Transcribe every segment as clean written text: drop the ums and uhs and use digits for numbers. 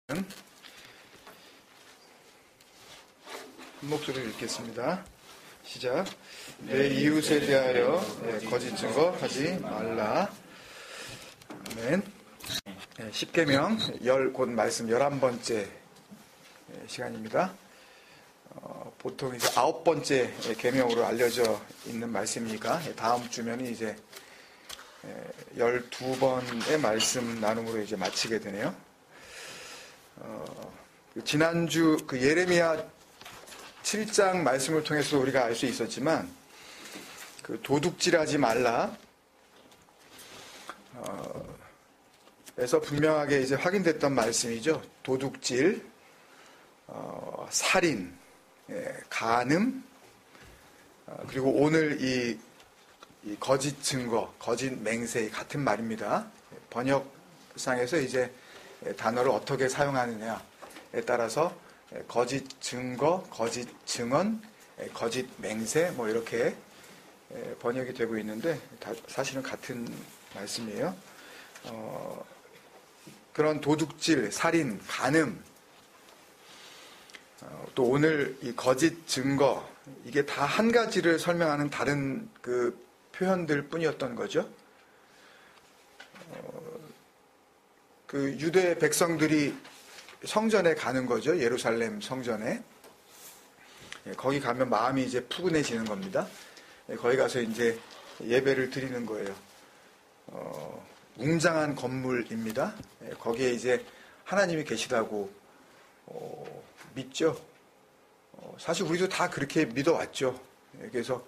한 목소리를 읽겠습니다. 시작. 내 이웃에 대하여 거짓 증거 하지 말라. 아멘. 10계명 곧 말씀 11번째 시간입니다. 보통 이제 9번째 계명으로 알려져 있는 말씀이니까 다음 주면 이제 12번의 말씀 나눔으로 이제 마치게 되네요. 지난주 그 예레미야 7장 말씀을 통해서 우리가 알 수 있었지만 그 도둑질하지 말라 에서 분명하게 이제 확인됐던 말씀이죠. 도둑질, 살인, 간음, 그리고 오늘 이 거짓 증거, 거짓 맹세 같은 말입니다. 번역상에서 이제 단어를 어떻게 사용하느냐에 따라서 거짓 증거, 거짓 증언, 거짓 맹세 뭐 이렇게 번역이 되고 있는데 사실은 같은 말씀이에요. 그런 도둑질, 살인, 간음, 또 오늘 이 거짓 증거, 이게 다 한 가지를 설명하는 다른 그 표현들 뿐이었던 거죠. 그 유대 백성들이 성전에 가는 거죠. 예루살렘 성전에. 거기 가면 마음이 이제 푸근해지는 겁니다. 거기 가서 이제 예배를 드리는 거예요. 웅장한 건물입니다. 거기에 이제 하나님이 계시다고 믿죠. 사실 우리도 다 그렇게 믿어왔죠. 그래서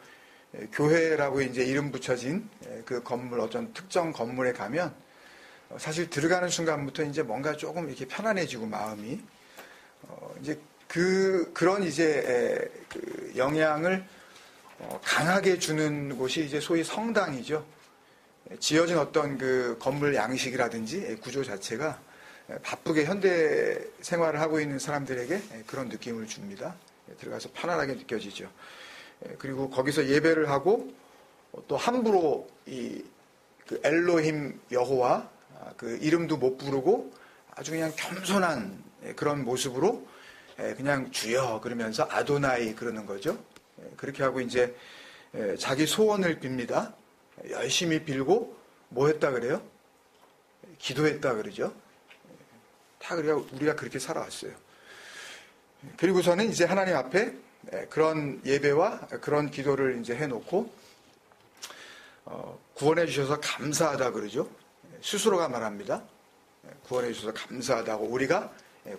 교회라고 이제 이름 붙여진 그 건물, 어떤 특정 건물에 가면 사실 들어가는 순간부터 이제 뭔가 조금 이렇게 편안해지고 마음이 이제 그런 이제 그 영향을 강하게 주는 곳이 이제 소위 성당이죠. 지어진 어떤 그 건물 양식이라든지 구조 자체가 바쁘게 현대 생활을 하고 있는 사람들에게 그런 느낌을 줍니다. 들어가서 편안하게 느껴지죠. 그리고 거기서 예배를 하고 또 함부로 그 엘로힘 여호와 그 이름도 못 부르고 아주 그냥 겸손한 그런 모습으로 그냥 주여 그러면서 아도나이 그러는 거죠. 그렇게 하고 이제 자기 소원을 빕니다. 열심히 빌고 뭐 했다 그래요? 기도했다 그러죠. 다 우리가 그렇게 살아왔어요. 그리고서는 이제 하나님 앞에 그런 예배와 그런 기도를 이제 해놓고 구원해 주셔서 감사하다 그러죠. 스스로가 말합니다. 구원해 주셔서 감사하다고 우리가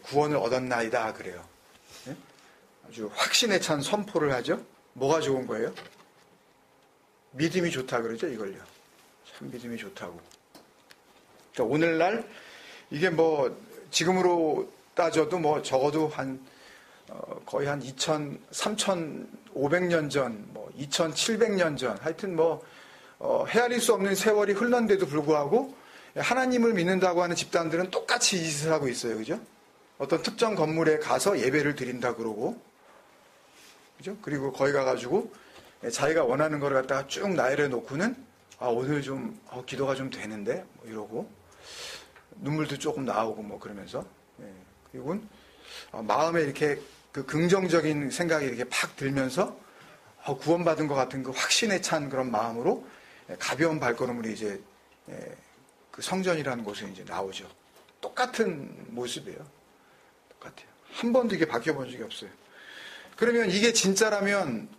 구원을 얻었나이다 그래요. 아주 확신에 찬 선포를 하죠. 뭐가 좋은 거예요? 믿음이 좋다 그러죠. 이걸요. 참 믿음이 좋다고. 그러니까 오늘날 이게 뭐 지금으로 따져도 뭐 적어도 거의 한 3,500년 전, 뭐 2,700년 전, 하여튼 뭐 헤아릴 수 없는 세월이 흘렀는데도 불구하고 하나님을 믿는다고 하는 집단들은 똑같이 이 짓을 하고 있어요. 그죠? 어떤 특정 건물에 가서 예배를 드린다 그러고, 그죠? 그리고 거기 가가지고 자기가 원하는 걸 갖다가 쭉 나열해 놓고는 오늘 좀 기도가 좀 되는데 뭐 이러고 눈물도 조금 나오고 뭐 그러면서 그리고 마음에 이렇게 그 긍정적인 생각이 이렇게 팍 들면서 구원받은 것 같은 그 확신에 찬 그런 마음으로 가벼운 발걸음으로 이제 그 성전이라는 곳에 이제 나오죠. 똑같은 모습이에요. 똑같아요. 한 번도 이게 바뀌어본 적이 없어요. 그러면 이게 진짜라면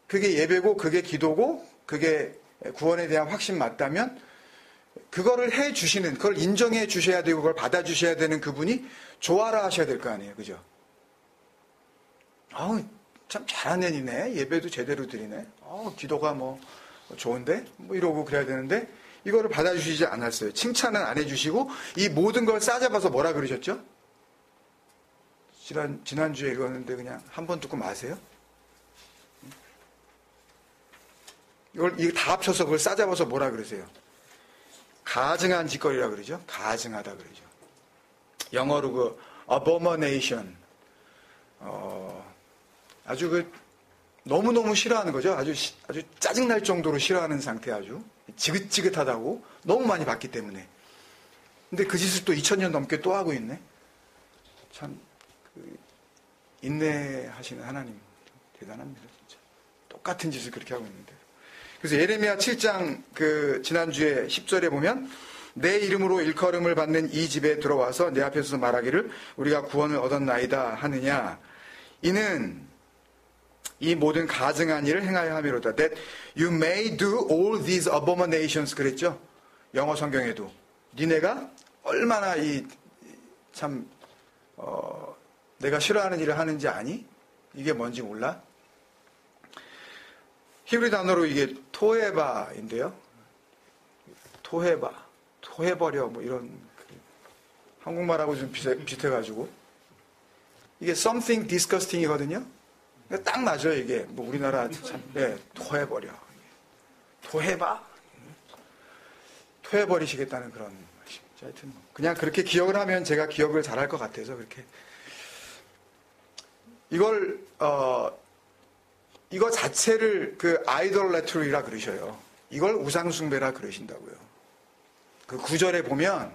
그게 예배고 그게 기도고 그게 구원에 대한 확신 맞다면 그거를 해 주시는, 그걸 인정해 주셔야 되고 그걸 받아 주셔야 되는 그분이 좋아라 하셔야 될 거 아니에요. 그죠? 참 잘하는 애니네. 예배도 제대로 드리네. 기도가 뭐 좋은데? 뭐 이러고 그래야 되는데 이거를 받아 주시지 않았어요. 칭찬은 안 해 주시고 이 모든 걸 싸잡아서 뭐라 그러셨죠? 지난주에 읽었는데 그냥 한 번 듣고 마세요. 이거 다 합쳐서 그걸 싸잡아서 뭐라 그러세요? 가증한 짓거리라 그러죠. 가증하다 그러죠. 영어로 그 abomination. 아주 그 너무너무 싫어하는 거죠. 아주 짜증날 정도로 싫어하는 상태, 아주 지긋지긋하다고 너무 많이 봤기 때문에. 근데 그 짓을 또 2000년 넘게 또 하고 있네. 참 인내하시는 하나님 대단합니다, 진짜. 똑같은 짓을 그렇게 하고 있는데. 그래서 예레미야 7장 지난주에 10절에 보면 내 이름으로 일컬음을 받는 이 집에 들어와서 내 앞에서 말하기를 우리가 구원을 얻었나이다 하느냐. 이는 이 모든 가증한 일을 행하여 함이로다. That you may do all these abominations 그랬죠. 영어 성경에도 니네가 얼마나 내가 싫어하는 일을 하는지 아니? 이게 뭔지 몰라? 히브리 단어로 이게 토헤바인데요. 토해버려 뭐 이런 한국말하고 좀 비슷해가지고 이게 something disgusting이거든요. 딱 맞아요 이게. 뭐 우리나라 참 토해버려, 토해버리시겠다는 그런 말이죠. 하여튼 그냥 그렇게 기억을 하면 제가 기억을 잘할 것 같아서 그렇게 이거 자체를 아이돌레트리라 그러셔요. 이걸 우상숭배라 그러신다고요. 그 9절에 보면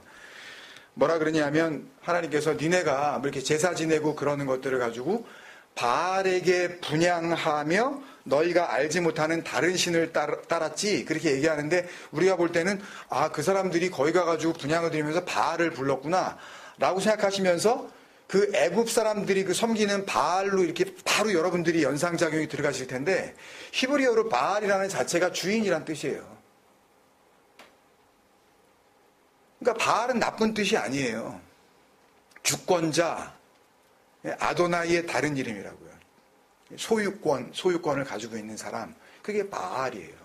뭐라 그러냐면 하나님께서 니네가 뭐 이렇게 제사 지내고 그러는 것들을 가지고 바알에게 분향하며 너희가 알지 못하는 다른 신을 따랐지 그렇게 얘기하는데 우리가 볼 때는 그 사람들이 거기 가가지고 분향을 드리면서 바알을 불렀구나 라고 생각하시면서 그 애굽 사람들이 섬기는 바알로 이렇게 바로 여러분들이 연상작용이 들어가실 텐데 히브리어로 바알이라는 자체가 주인이란 뜻이에요. 그러니까 바알은 나쁜 뜻이 아니에요. 주권자, 아도나이의 다른 이름이라고요. 소유권을 가지고 있는 사람, 그게 바알이에요.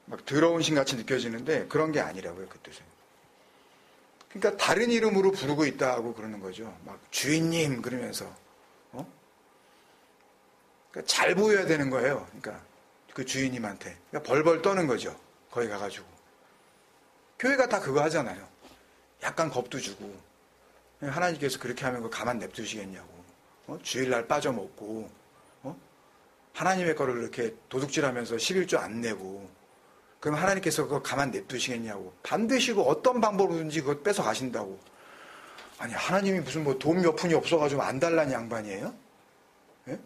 막 더러운 신같이 느껴지는데 그런 게 아니라고요, 그 뜻은. 그러니까 다른 이름으로 부르고 있다고 그러는 거죠. 막 주인님 그러면서 그러니까 잘 보여야 되는 거예요. 그러니까 그 주인님한테 그러니까 벌벌 떠는 거죠. 거기 가가지고 교회가 다 그거 하잖아요. 약간 겁도 주고 하나님께서 그렇게 하면 그거 가만 냅두시겠냐고. 주일날 빠져먹고 하나님의 거를 이렇게 도둑질하면서 11조 안 내고 그럼 하나님께서 그거 가만 냅두시겠냐고. 반드시 어떤 방법으로든지 그거 뺏어 가신다고. 아니 하나님이 무슨 뭐 돈 몇 푼이 없어가지고 안 달라는 양반이에요? 예?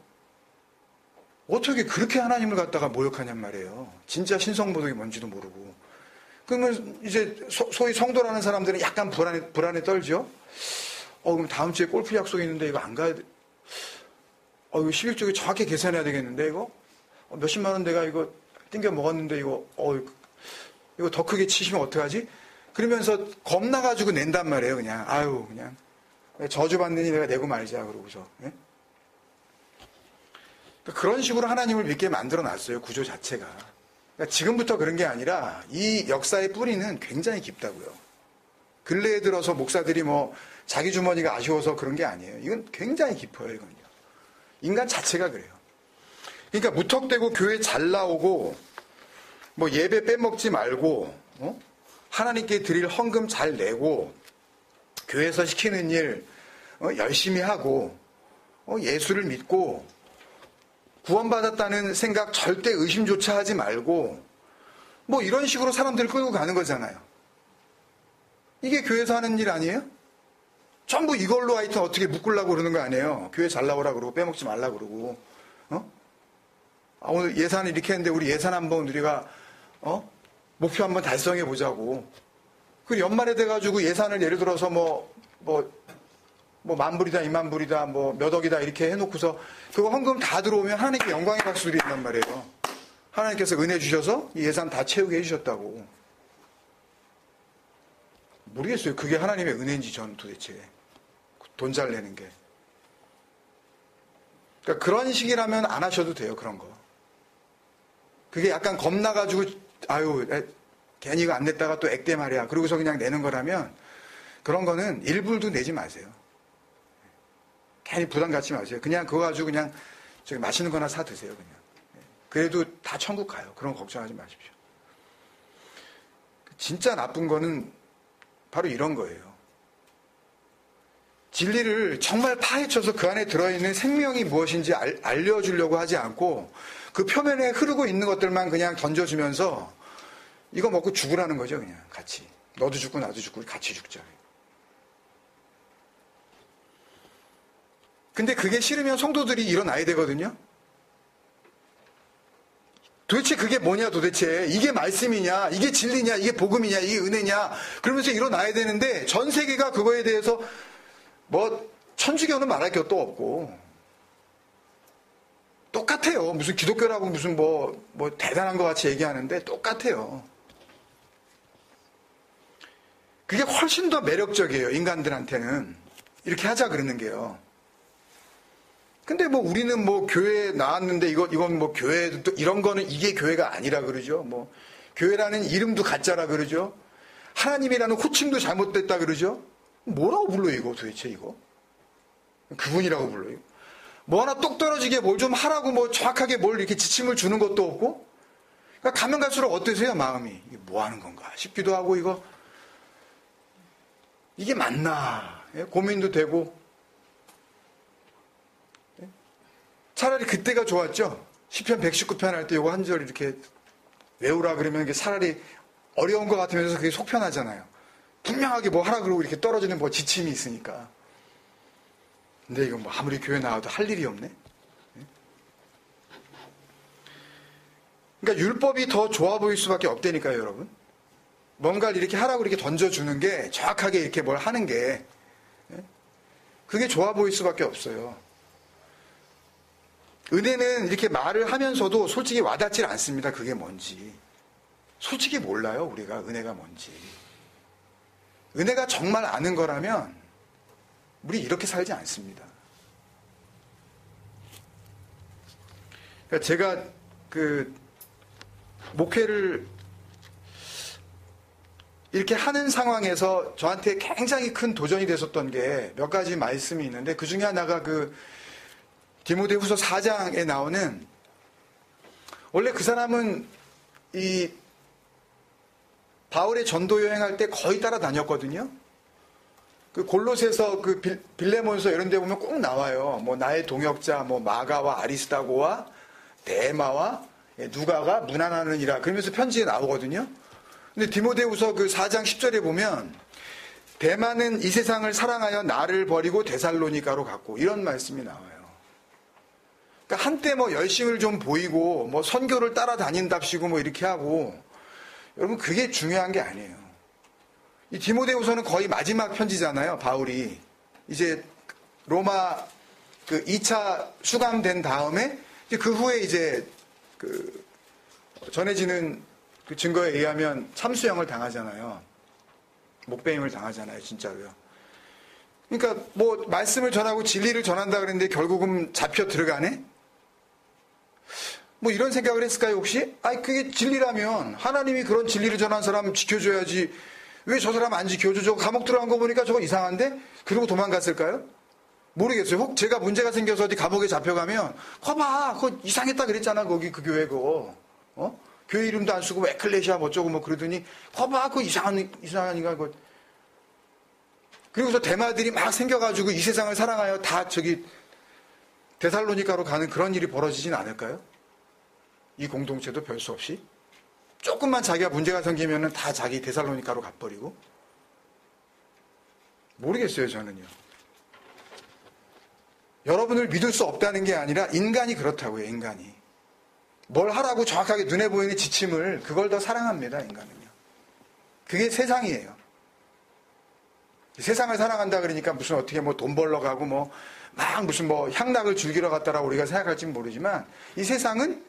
어떻게 그렇게 하나님을 갖다가 모욕하냔 말이에요. 진짜 신성모독이 뭔지도 모르고. 그러면 이제 소위 성도라는 사람들은 약간 불안에 떨죠. 그럼 다음 주에 골프 약속이 있는데 이거 안 가야 돼. 이거 11조기 정확히 계산해야 되겠는데 이거? 몇십만 원 내가 이거 띵겨 먹었는데 이거 더 크게 치시면 어떡하지? 그러면서 겁나가지고 낸단 말이에요, 그냥. 그냥. 저주받느니 내가 내고 말자, 그러고서. 예? 그런 식으로 하나님을 믿게 만들어 놨어요, 구조 자체가. 그러니까 지금부터 그런 게 아니라 이 역사의 뿌리는 굉장히 깊다고요. 근래에 들어서 목사들이 자기 주머니가 아쉬워서 그런 게 아니에요. 이건 굉장히 깊어요, 이건요. 인간 자체가 그래요. 그러니까 무턱대고 교회 잘 나오고 예배 빼먹지 말고 하나님께 드릴 헌금 잘 내고 교회에서 시키는 일 열심히 하고 예수를 믿고 구원받았다는 생각 절대 의심조차 하지 말고 이런 식으로 사람들을 끌고 가는 거잖아요. 이게 교회에서 하는 일 아니에요? 전부 이걸로 하여튼 어떻게 묶으려고 그러는 거 아니에요. 교회 잘 나오라 그러고 빼먹지 말라 그러고 오늘 예산을 이렇게 했는데 우리 예산 한번 우리가 목표 한번 달성해 보자고. 그리고 연말에 돼가지고 예산을 예를 들어서 만불이다, 2만불이다, 몇 억이다 이렇게 해놓고서 그거 헌금 다 들어오면 하나님께 영광의 박수 드린단 말이에요. 하나님께서 은혜 주셔서 이 예산 다 채우게 해주셨다고. 모르겠어요. 그게 하나님의 은혜인지 전 도대체. 돈 잘 내는 게. 그러니까 그런 식이라면 안 하셔도 돼요. 그런 거. 그게 약간 겁나가지고 괜히 이거 안 냈다가 또 액대 말이야. 그러고서 그냥 내는 거라면 그런 거는 1불도 내지 마세요. 괜히 부담 갖지 마세요. 그냥 그거 가지고 그냥 맛있는 거나 사 드세요. 그냥. 그래도 다 천국 가요. 그런 거 걱정하지 마십시오. 진짜 나쁜 거는 바로 이런 거예요. 진리를 정말 파헤쳐서 그 안에 들어있는 생명이 무엇인지 알려주려고 하지 않고 그 표면에 흐르고 있는 것들만 그냥 던져주면서 이거 먹고 죽으라는 거죠. 그냥 같이. 너도 죽고 나도 죽고 우리 같이 죽자. 근데 그게 싫으면 성도들이 일어나야 되거든요. 도대체 그게 뭐냐 도대체. 이게 말씀이냐, 이게 진리냐, 이게 복음이냐, 이게 은혜냐. 그러면서 일어나야 되는데 전 세계가 그거에 대해서 뭐 천주교는 말할 것도 없고 똑같아요. 무슨 기독교라고 무슨 뭐 대단한 것 같이 얘기하는데 똑같아요. 그게 훨씬 더 매력적이에요. 인간들한테는. 이렇게 하자 그러는 게요. 근데 뭐 우리는 뭐 교회 나왔는데 이건 뭐 교회 또 이런 거는 이게 교회가 아니라 그러죠. 뭐 교회라는 이름도 가짜라 그러죠. 하나님이라는 호칭도 잘못됐다 그러죠. 뭐라고 불러요 이거 도대체 이거? 그분이라고 불러요. 뭐 하나 똑 떨어지게 뭘 좀 하라고 뭐 정확하게 뭘 이렇게 지침을 주는 것도 없고. 그러니까 가면 갈수록 어떠세요 마음이? 이게 뭐 하는 건가 싶기도 하고 이게 맞나 고민도 되고. 차라리 그때가 좋았죠. 시편 119편 할 때 이거 한 절 이렇게 외우라 그러면 이게 차라리 어려운 것 같으면서 그게 속 편하잖아요. 분명하게 뭐 하라 그러고 이렇게 떨어지는 뭐 지침이 있으니까. 근데 이거 뭐 아무리 교회 나와도 할 일이 없네. 그러니까 율법이 더 좋아 보일 수밖에 없다니까요, 여러분. 뭔가를 이렇게 하라고 이렇게 던져주는 게 정확하게 이렇게 뭘 하는 게 그게 좋아 보일 수밖에 없어요. 은혜는 이렇게 말을 하면서도 솔직히 와닿질 않습니다. 그게 뭔지. 솔직히 몰라요. 우리가 은혜가 뭔지. 은혜가 정말 아는 거라면 우리 이렇게 살지 않습니다. 그러니까 제가 목회를 이렇게 하는 상황에서 저한테 굉장히 큰 도전이 됐었던 게 몇 가지 말씀이 있는데 그 중에 하나가 디모데후서 4장에 나오는 원래 그 사람은 이 바울의 전도 여행할 때 거의 따라다녔거든요. 그 골로새서 빌레몬서 이런 데 보면 꼭 나와요. 뭐 나의 동역자 뭐 마가와 아리스다고와 데마와 누가가 문안하느니라 그러면서 편지에 나오거든요. 근데 디모데후서 4장 10절에 보면 데마는 이 세상을 사랑하여 나를 버리고 데살로니가로 갔고 이런 말씀이 나와요. 그러니까 한때 뭐 열심을 좀 보이고 뭐 선교를 따라다닌답시고 뭐 이렇게 하고 여러분 그게 중요한 게 아니에요. 이 디모데후서는 거의 마지막 편지잖아요. 바울이 이제 로마 2차 수감된 다음에 이제 그 후에 이제 전해지는 그 증거에 의하면 참수형을 당하잖아요. 목배임을 당하잖아요. 진짜로요. 그러니까 뭐 말씀을 전하고 진리를 전한다 그랬는데 결국은 잡혀 들어가네? 뭐 이런 생각을 했을까요 혹시? 그게 진리라면 하나님이 그런 진리를 전한 사람 지켜줘야지 왜 저 사람 안 지켜줘? 저거 감옥 들어간 거 보니까 저거 이상한데? 그러고 도망갔을까요? 모르겠어요. 혹 제가 문제가 생겨서 어디 감옥에 잡혀가면 거봐 그거 이상했다 그랬잖아 거기 그 교회 그거 교회 이름도 안 쓰고 에클레시아 뭐 어쩌고 뭐 그러더니 거봐 그거 이상하니까 그거 그리고서 대마들이 막 생겨가지고 이 세상을 사랑하여 다 데살로니가로 가는 그런 일이 벌어지진 않을까요? 이 공동체도 별 수 없이 조금만 자기가 문제가 생기면은 다 자기 데살로니가로 가버리고 모르겠어요 저는요. 여러분을 믿을 수 없다는 게 아니라 인간이 그렇다고요. 인간이 뭘 하라고 정확하게 눈에 보이는 지침을 그걸 더 사랑합니다. 인간은요. 그게 세상이에요. 세상을 사랑한다 그러니까 무슨 어떻게 뭐 돈 벌러 가고 뭐 막 무슨 뭐 향락을 즐기러 갔다라고 우리가 생각할지는 모르지만 이 세상은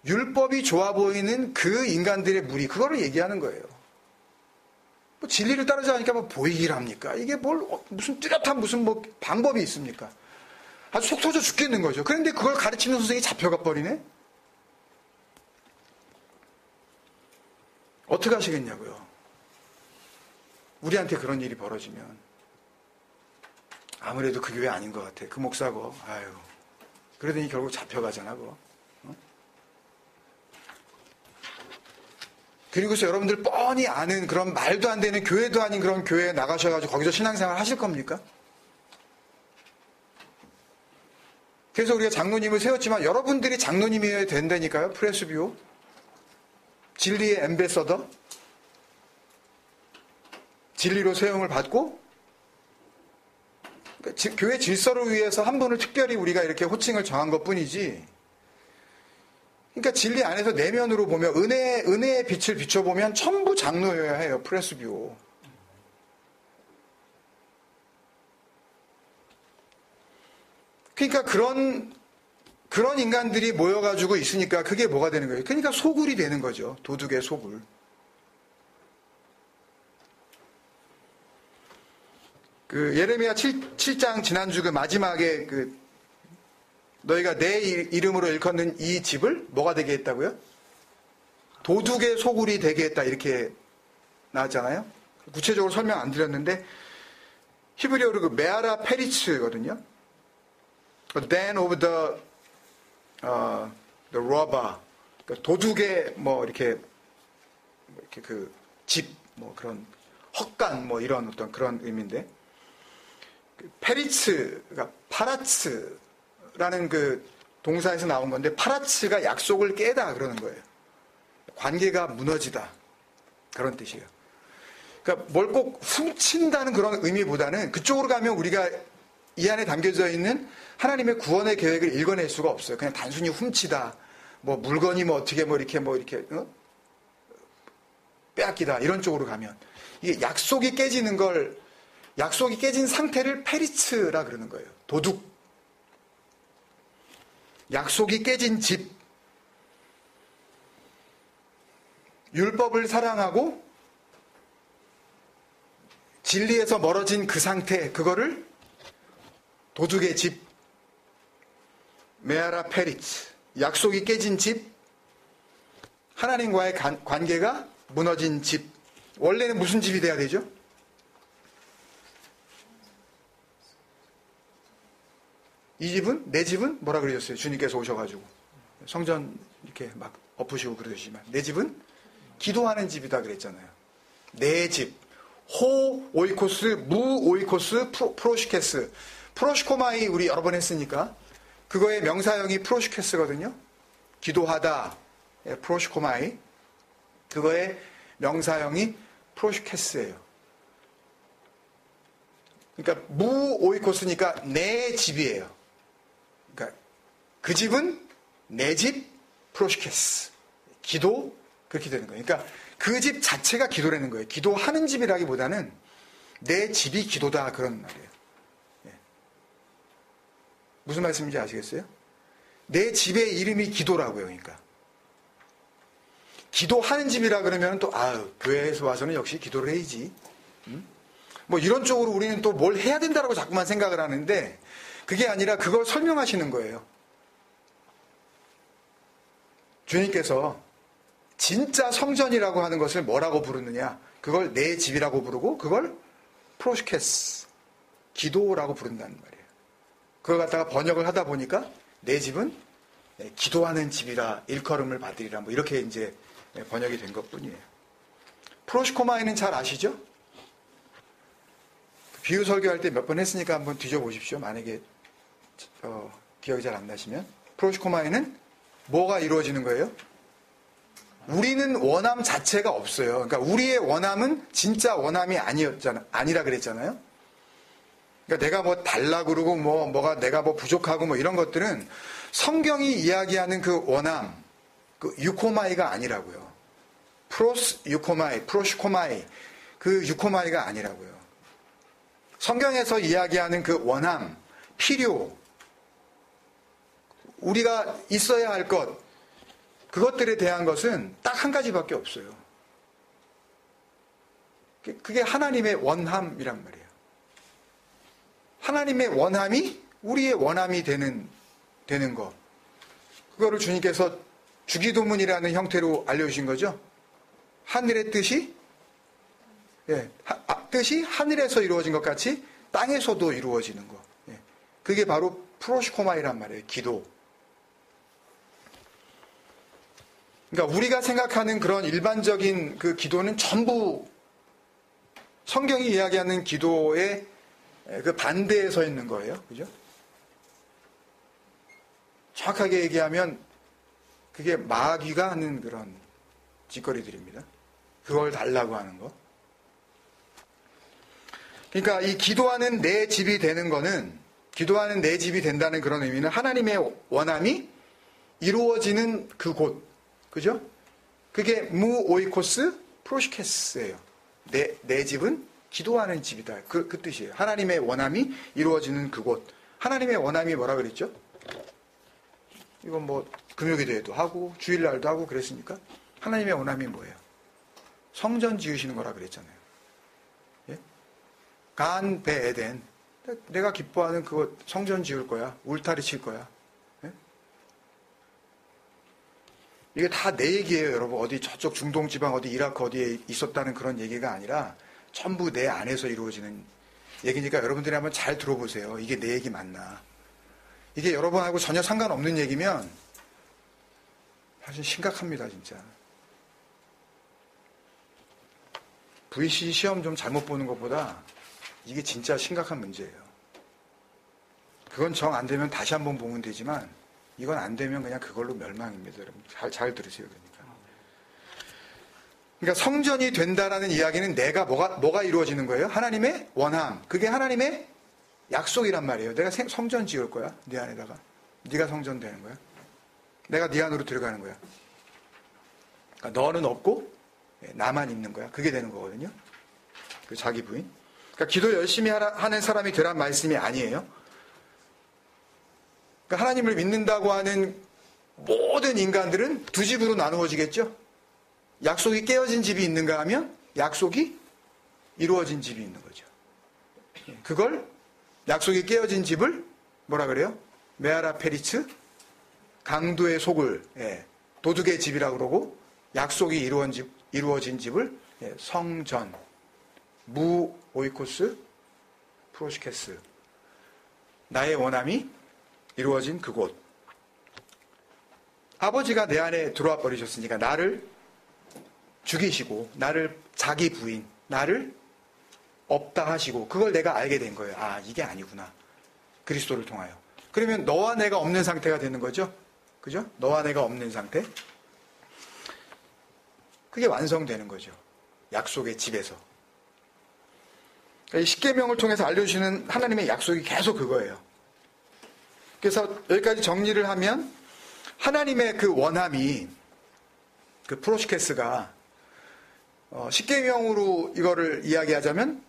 율법이 좋아 보이는 그 인간들의 무리 그거를 얘기하는 거예요. 뭐 진리를 따르자니까 뭐 보이기랍니까? 이게 무슨 뚜렷한 무슨 뭐 방법이 있습니까? 아주 속 터져 죽겠는 거죠. 그런데 그걸 가르치는 선생이 잡혀가 버리네? 어떻게 하시겠냐고요? 우리한테 그런 일이 벌어지면 아무래도 그 교회 아닌 것 같아. 그 목사고 아유 그러더니 결국 잡혀가잖아 그거. 그리고서 여러분들 뻔히 아는 그런 말도 안 되는 교회도 아닌 그런 교회에 나가셔가지고 거기서 신앙생활 하실 겁니까? 그래서 우리가 장로님을 세웠지만 여러분들이 장로님이어야 된다니까요. 프레스비오 진리의 엠베서더 진리로 세움을 받고 교회 질서를 위해서 한 분을 특별히 우리가 이렇게 호칭을 정한 것 뿐이지. 그러니까 진리 안에서 내면으로 보면 은혜의 빛을 비춰보면 전부 장로여야 해요. 프레스비오. 그러니까 그런 인간들이 모여가지고 있으니까 그게 뭐가 되는 거예요? 그러니까 소굴이 되는 거죠. 도둑의 소굴. 그 예레미야 7장 지난주 그 마지막에 그 너희가 내 이름으로 일컫는 이 집을 뭐가 되게 했다고요? 도둑의 소굴이 되게 했다 이렇게 나왔잖아요. 구체적으로 설명 안 드렸는데 히브리어로 그 메아라 페리츠거든요. Den of the robber. 그러니까 도둑의 뭐 이렇게 그 집 뭐 그런 헛간 뭐 이런 어떤 그런 의미인데 페리츠가 파라츠라는 그 동사에서 나온 건데 파라츠가 약속을 깨다 그러는 거예요. 관계가 무너지다 그런 뜻이에요. 그러니까 뭘 꼭 훔친다는 그런 의미보다는 그쪽으로 가면 우리가 이 안에 담겨져 있는 하나님의 구원의 계획을 읽어낼 수가 없어요. 그냥 단순히 훔치다, 뭐 물건이 뭐 어떻게 뭐 이렇게 빼앗기다 이런 쪽으로 가면 이게 약속이 깨지는 걸 약속이 깨진 상태를 페리츠라 그러는 거예요. 도둑. 약속이 깨진 집. 율법을 사랑하고 진리에서 멀어진 그 상태, 그거를 도둑의 집, 메아라 페리츠, 약속이 깨진 집, 하나님과의 관계가 무너진 집. 원래는 무슨 집이 돼야 되죠? 이 집은, 내 집은 뭐라 그러셨어요? 주님께서 오셔가지고 성전 이렇게 막 엎으시고 그러시지만 내 집은 기도하는 집이다 그랬잖아요. 내 집. 호 오이코스, 무 오이코스, 프로시케스. 프로시코마이 우리 여러 번 했으니까 그거의 명사형이 프로시케스거든요. 기도하다. 프로시코마이. 그거의 명사형이 프로시케스예요. 그러니까 무 오이코스니까 내 집이에요. 그러니까 그 집은 내 집 프로시케스. 기도 그렇게 되는 거예요. 그러니까 그 집 자체가 기도라는 거예요. 기도하는 집이라기보다는 내 집이 기도다 그런 말이에요. 예. 무슨 말씀인지 아시겠어요? 내 집의 이름이 기도라고요. 그러니까 기도하는 집이라 그러면 또 교회에서 와서는 역시 기도를 해야지. 뭐 이런 쪽으로 우리는 또 뭘 해야 된다라고 자꾸만 생각을 하는데 그게 아니라 그걸 설명하시는 거예요. 주님께서 진짜 성전이라고 하는 것을 뭐라고 부르느냐? 그걸 내 집이라고 부르고 그걸 프로시케스, 기도라고 부른다는 말이에요. 그걸 갖다가 번역을 하다 보니까 내 집은 기도하는 집이라 일컬음을 받으리라 뭐 이렇게 이제 번역이 된 것뿐이에요. 프로시코마이는 잘 아시죠? 비유 설교할 때 몇 번 했으니까 한번 뒤져보십시오. 만약에 기억이 잘 안 나시면. 프로시코마이는 뭐가 이루어지는 거예요? 우리는 원함 자체가 없어요. 그러니까 우리의 원함은 진짜 원함이 아니라 그랬잖아요. 그러니까 내가 뭐 달라 그러고 뭐가 내가 뭐 부족하고 뭐 이런 것들은 성경이 이야기하는 그 원함, 그 유코마이가 아니라고요. 프로스 유코마이, 프로시코마이, 그 유코마이가 아니라고요. 성경에서 이야기하는 그 원함, 필요, 우리가 있어야 할 것, 그것들에 대한 것은 딱 한 가지밖에 없어요. 그게 하나님의 원함이란 말이에요. 하나님의 원함이 우리의 원함이 되는 것. 그거를 주님께서 주기도문이라는 형태로 알려주신 거죠. 하늘의 뜻이 뜻이 하늘에서 이루어진 것 같이 땅에서도 이루어지는 것. 그게 바로 프로시코마이란 말이에요. 기도. 그러니까 우리가 생각하는 그런 일반적인 그 기도는 전부 성경이 이야기하는 기도의 그 반대에 서 있는 거예요. 그죠? 정확하게 얘기하면 그게 마귀가 하는 그런 짓거리들입니다. 그걸 달라고 하는 거. 그러니까 이 기도하는 내 집이 되는 거는, 기도하는 내 집이 된다는 그런 의미는 하나님의 원함이 이루어지는 그곳. 그죠? 그게 무 오이코스 프로시케스예요. 내 집은 기도하는 집이다. 그 뜻이에요. 하나님의 원함이 이루어지는 그곳. 하나님의 원함이 뭐라 그랬죠? 이건 뭐 금요기도에도 하고 주일날도 하고 그랬으니까 하나님의 원함이 뭐예요? 성전 지으시는 거라 그랬잖아요. 예? 간 베에덴. 내가 기뻐하는 그거 성전 지을 거야. 울타리 칠 거야. 예? 이게 다 내 얘기예요, 여러분. 어디 저쪽 중동 지방 어디 이라크 어디에 있었다는 그런 얘기가 아니라 전부 내 안에서 이루어지는 얘기니까 여러분들이 한번 잘 들어보세요. 이게 내 얘기 맞나? 이게 여러분하고 전혀 상관없는 얘기면 사실 심각합니다, 진짜. VC 시험 좀 잘못 보는 것보다 이게 진짜 심각한 문제예요. 그건 정 안 되면 다시 한번 보면 되지만 이건 안 되면 그냥 그걸로 멸망입니다, 여러분. 잘 들으세요, 그러니까 성전이 된다라는 이야기는 내가 뭐가 이루어지는 거예요? 하나님의 원함. 그게 하나님의 약속이란 말이에요. 내가 성전 지을 거야, 네 안에다가. 네가 성전 되는 거야. 내가 네 안으로 들어가는 거야. 그러니까 너는 없고 나만 있는 거야. 그게 되는 거거든요. 그 자기 부인. 그러니까 기도 열심히 하는 사람이 되란 말씀이 아니에요. 그러니까 하나님을 믿는다고 하는 모든 인간들은 두 집으로 나누어지겠죠. 약속이 깨어진 집이 있는가 하면 약속이 이루어진 집이 있는 거죠. 그걸 약속이 깨어진 집을 뭐라 그래요? 메아라 페리츠, 강도의 속을 도둑의 집이라고 그러고, 약속이 이루어진 집을 성전, 무 오이코스 프로시케스, 나의 원함이 이루어진 그곳. 아버지가 내 안에 들어와 버리셨으니까 나를 죽이시고, 나를 자기 부인, 나를 없다 하시고, 그걸 내가 알게 된 거예요. 아, 이게 아니구나. 그리스도를 통하여. 그러면 너와 내가 없는 상태가 되는 거죠. 그죠? 너와 내가 없는 상태. 그게 완성되는 거죠. 약속의 집에서. 그러니까 이 십계명을 통해서 알려주시는 하나님의 약속이 계속 그거예요. 그래서 여기까지 정리를 하면 하나님의 그 원함이, 그 프로시케스가 십계명으로 이거를 이야기하자면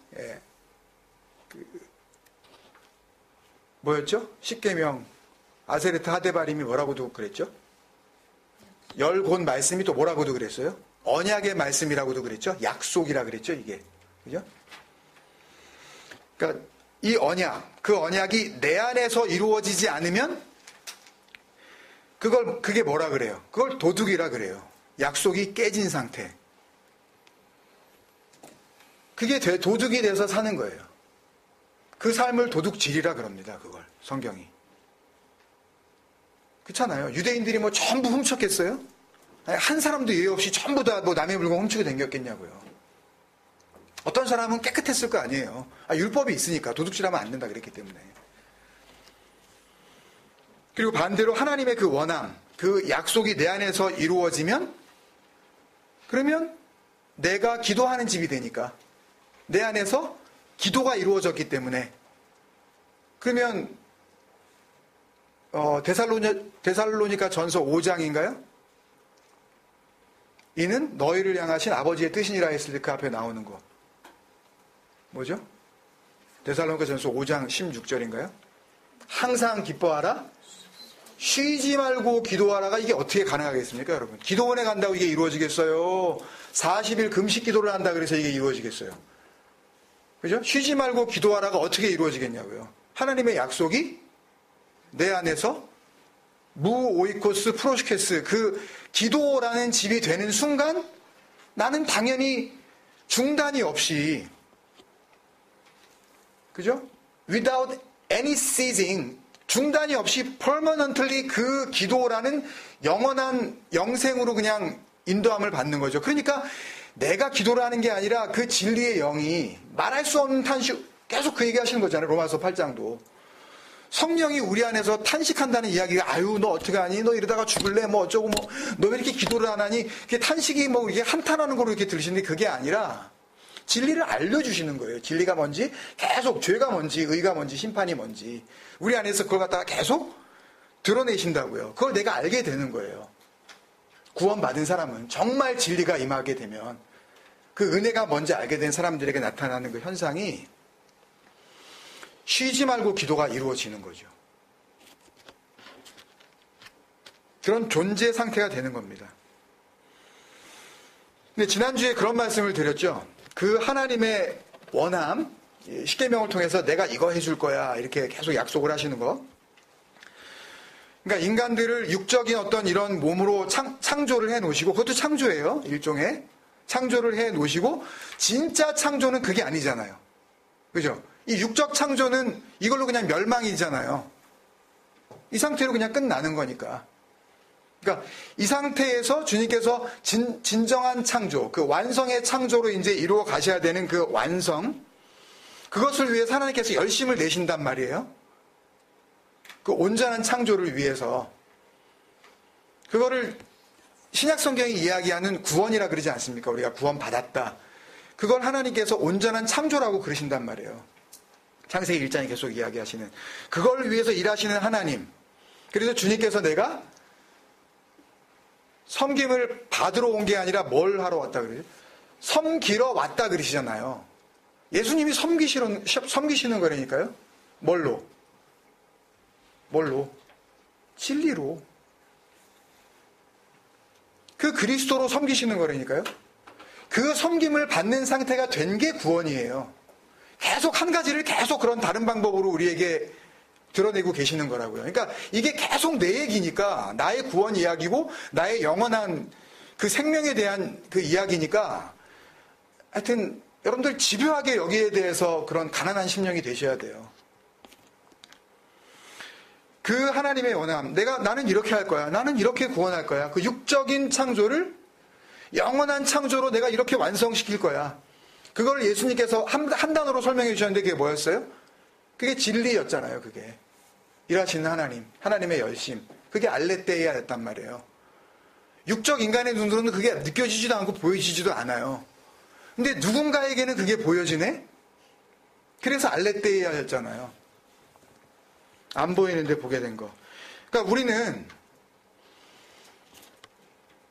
뭐였죠? 십계명 아세르트 하데바림이 뭐라고도 그랬죠? 열곧 말씀이 또 뭐라고도 그랬어요? 언약의 말씀이라고도 그랬죠? 약속이라 그랬죠, 이게. 그죠? 그러니까 이 언약, 그 언약이 내 안에서 이루어지지 않으면 그게 뭐라 그래요? 그걸 도둑이라 그래요. 약속이 깨진 상태. 그게 도둑이 돼서 사는 거예요. 그 삶을 도둑질이라 그럽니다, 그걸. 성경이. 그렇잖아요. 유대인들이 뭐 전부 훔쳤겠어요? 한 사람도 예외 없이 전부 다 뭐 남의 물건 훔치고 다녔겠냐고요. 어떤 사람은 깨끗했을 거 아니에요. 율법이 있으니까 도둑질하면 안 된다 그랬기 때문에. 그리고 반대로 하나님의 그 원함, 그 약속이 내 안에서 이루어지면, 그러면 내가 기도하는 집이 되니까, 내 안에서 기도가 이루어졌기 때문에, 그러면 데살로니가 전서 5장인가요? 이는 너희를 향하신 아버지의 뜻이니라 했을 때 그 앞에 나오는 거 뭐죠? 데살로니가 전서 5장 16절인가요? 항상 기뻐하라, 쉬지 말고 기도하라가 이게 어떻게 가능하겠습니까, 여러분? 기도원에 간다고 이게 이루어지겠어요? 40일 금식 기도를 한다 그래서 이게 이루어지겠어요? 그죠? 쉬지 말고 기도하라가 어떻게 이루어지겠냐고요? 하나님의 약속이 내 안에서 무 오이코스 프로시케스, 그 기도라는 집이 되는 순간 나는 당연히 중단이 없이, 그죠? Without any ceasing, 중단이 없이 permanently 그 기도라는 영원한 영생으로 그냥 인도함을 받는 거죠. 그러니까 내가 기도를 하는 게 아니라 그 진리의 영이 말할 수 없는 탄식, 계속 그 얘기 하시는 거잖아요. 로마서 8장도. 성령이 우리 안에서 탄식한다는 이야기가, 아유, 너 어떡하니? 너 이러다가 죽을래? 뭐 어쩌고, 너 왜 이렇게 기도를 안 하니? 그게 탄식이 이게 한탄하는 거로 이렇게 들으시는데 그게 아니라 진리를 알려주시는 거예요. 진리가 뭔지, 계속 죄가 뭔지, 의가 뭔지, 심판이 뭔지. 우리 안에서 그걸 갖다가 계속 드러내신다고요. 그걸 내가 알게 되는 거예요. 구원받은 사람은 정말 진리가 임하게 되면 그 은혜가 뭔지 알게 된 사람들에게 나타나는 그 현상이 쉬지 말고 기도가 이루어지는 거죠. 그런 존재 상태가 되는 겁니다. 근데 지난주에 그런 말씀을 드렸죠. 그 하나님의 원함, 십계명을 통해서 내가 이거 해줄 거야 이렇게 계속 약속을 하시는 거. 그러니까 인간들을 육적인 어떤 이런 몸으로 창조를 해 놓으시고, 그것도 창조예요. 일종의 창조를 해 놓으시고, 진짜 창조는 그게 아니잖아요. 그죠? 이 육적 창조는 이걸로 그냥 멸망이잖아요. 이 상태로 그냥 끝나는 거니까. 그러니까 이 상태에서 주님께서 진정한 창조, 그 완성의 창조로 이제 이루어 가셔야 되는 그 완성, 그것을 위해서 하나님께서 열심을 내신단 말이에요. 그 온전한 창조를 위해서. 그거를 신약 성경이 이야기하는 구원이라 그러지 않습니까? 우리가 구원받았다. 그걸 하나님께서 온전한 창조라고 그러신단 말이에요. 창세기 1장에 계속 이야기하시는. 그걸 위해서 일하시는 하나님. 그래서 주님께서 내가 섬김을 받으러 온 게 아니라 뭘 하러 왔다 그래요? 섬기러 왔다 그러시잖아요. 예수님이 섬기시는 거라니까요. 뭘로? 진리로. 그 그리스도로 섬기시는 거라니까요. 그 섬김을 받는 상태가 된 게 구원이에요. 계속 한 가지를 계속 그런 다른 방법으로 우리에게 드러내고 계시는 거라고요. 그러니까 이게 계속 내 얘기니까, 나의 구원 이야기고 나의 영원한 그 생명에 대한 그 이야기니까, 하여튼 여러분들 집요하게 여기에 대해서 그런 가난한 심령이 되셔야 돼요. 그 하나님의 원함, 나는 이렇게 할 거야, 나는 이렇게 구원할 거야, 그 육적인 창조를 영원한 창조로 내가 이렇게 완성시킬 거야. 그걸 예수님께서 한 단어로 설명해 주셨는데 그게 뭐였어요? 그게 진리였잖아요. 그게 일하시는 하나님의 열심, 그게 알레테이아였단 말이에요. 육적 인간의 눈으로는 그게 느껴지지도 않고 보이지도 않아요. 근데 누군가에게는 그게 보여지네? 그래서 알레테이아였잖아요. 안 보이는데 보게 된 거. 그러니까 우리는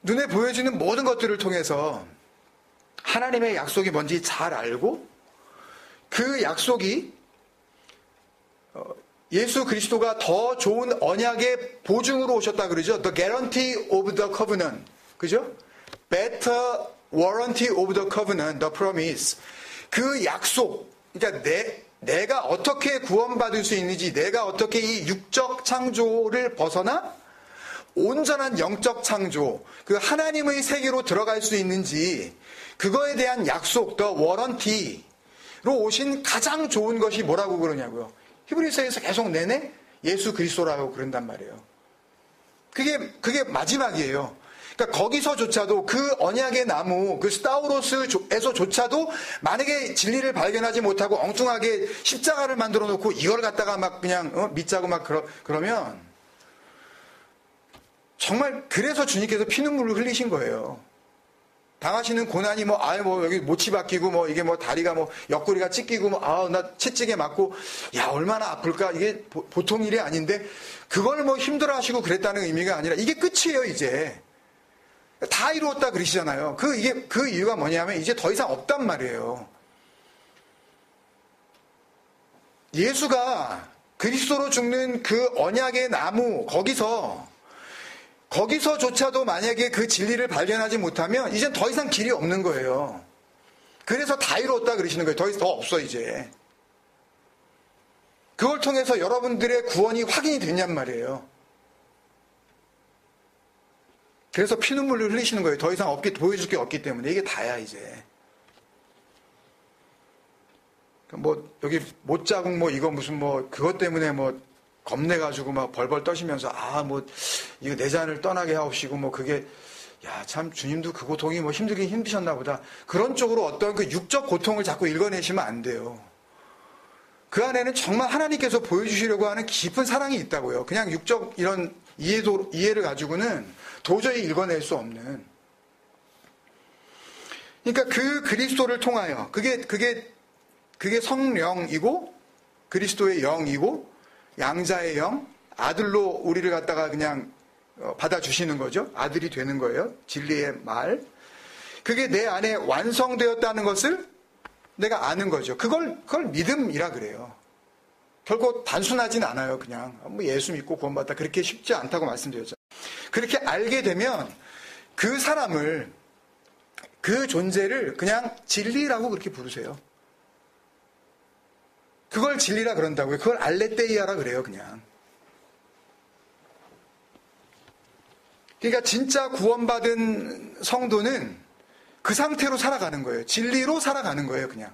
눈에 보여지는 모든 것들을 통해서 하나님의 약속이 뭔지 잘 알고, 그 약속이 예수 그리스도가 더 좋은 언약의 보증으로 오셨다 그러죠. The guarantee of the covenant. 그죠? Better warranty of the covenant, the promise. 그 약속. 그러니까 내가 어떻게 구원받을 수 있는지, 내가 어떻게 이 육적 창조를 벗어나 온전한 영적 창조, 그 하나님의 세계로 들어갈 수 있는지, 그거에 대한 약속, the warranty로 오신 가장 좋은 것이 뭐라고 그러냐고요. 히브리서에서 계속 내내 예수 그리스도라고 그런단 말이에요. 그게 마지막이에요. 그러니까 거기서조차도 그 언약의 나무, 그 스타우로스에서조차도 만약에 진리를 발견하지 못하고 엉뚱하게 십자가를 만들어 놓고 이걸 갖다가 막 그냥 믿자고 막 그러면 정말, 그래서 주님께서 피눈물을 흘리신 거예요. 당하시는 고난이 여기 못이 박히고 이게 다리가 옆구리가 찢기고 나 채찍에 맞고, 야, 얼마나 아플까. 이게 보통 일이 아닌데, 그걸 힘들어 하시고 그랬다는 의미가 아니라 이게 끝이에요, 이제. 다 이루었다 그러시잖아요. 그 이유가 뭐냐면 이제 더 이상 없단 말이에요. 예수가 그리스도로 죽는 그 언약의 나무, 거기서조차도 만약에 그 진리를 발견하지 못하면 이젠 더 이상 길이 없는 거예요. 그래서 다 이루었다 그러시는 거예요. 더 없어 이제. 그걸 통해서 여러분들의 구원이 확인이 됐냔 말이에요. 그래서 피눈물을 흘리시는 거예요. 더 이상 보여줄 게 없기 때문에. 이게 다야 이제. 여기 못자국 이거 무슨 그것 때문에 겁내가지고 벌벌 떠시면서 이거 내 잔을 떠나게 하옵시고 그게, 야, 참 주님도 그 고통이 힘들긴 힘드셨나 보다. 그런 쪽으로 어떤 그 육적 고통을 자꾸 읽어내시면 안 돼요. 그 안에는 정말 하나님께서 보여주시려고 하는 깊은 사랑이 있다고요. 그냥 육적 이런 이해를 가지고는 도저히 읽어낼 수 없는. 그러니까 그 그리스도를 통하여 그게 성령이고 그리스도의 영이고 양자의 영, 아들로 우리를 갖다가 그냥 받아주시는 거죠. 아들이 되는 거예요. 진리의 말. 그게 내 안에 완성되었다는 것을 내가 아는 거죠. 그걸 믿음이라 그래요. 결국 단순하진 않아요. 그냥 뭐 예수 믿고 구원받다 그렇게 쉽지 않다고 말씀드렸죠. 그렇게 알게 되면 그 사람을, 그 존재를 그냥 진리라고 그렇게 부르세요. 그걸 진리라 그런다고요. 그걸 알레테이아라 그래요. 그냥. 그러니까 진짜 구원받은 성도는 그 상태로 살아가는 거예요. 진리로 살아가는 거예요. 그냥.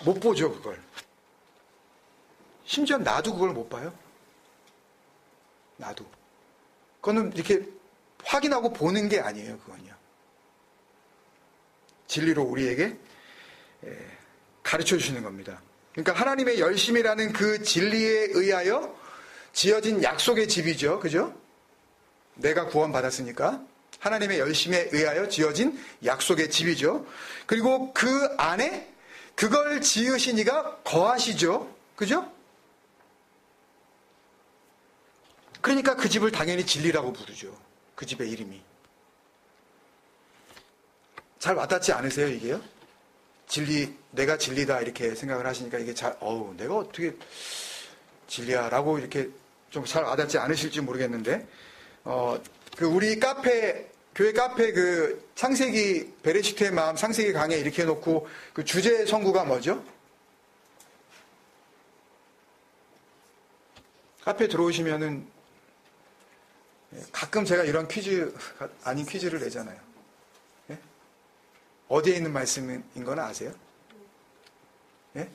못 보죠, 그걸. 심지어 나도 그걸 못 봐요. 나도. 그거는 이렇게 확인하고 보는 게 아니에요, 그건요. 진리로 우리에게 가르쳐 주시는 겁니다. 그러니까 하나님의 열심이라는 그 진리에 의하여 지어진 약속의 집이죠. 그죠? 내가 구원받았으니까. 하나님의 열심에 의하여 지어진 약속의 집이죠. 그리고 그 안에 그걸 지으신 이가 거하시죠. 그죠? 그러니까 그 집을 당연히 진리라고 부르죠. 그 집의 이름이. 잘 와닿지 않으세요, 이게요? 진리, 내가 진리다 이렇게 생각을 하시니까 이게 내가 어떻게 진리야 라고 이렇게 좀 잘 와닿지 않으실지 모르겠는데, 우리 교회 카페 그 창세기, 베레시트의 마음 창세기 강의 이렇게 해놓고 그 주제 선구가 뭐죠? 카페 들어오시면은 가끔 제가 이런 퀴즈 아닌 퀴즈를 내잖아요. 예? 어디에 있는 말씀인 건 아세요? 예?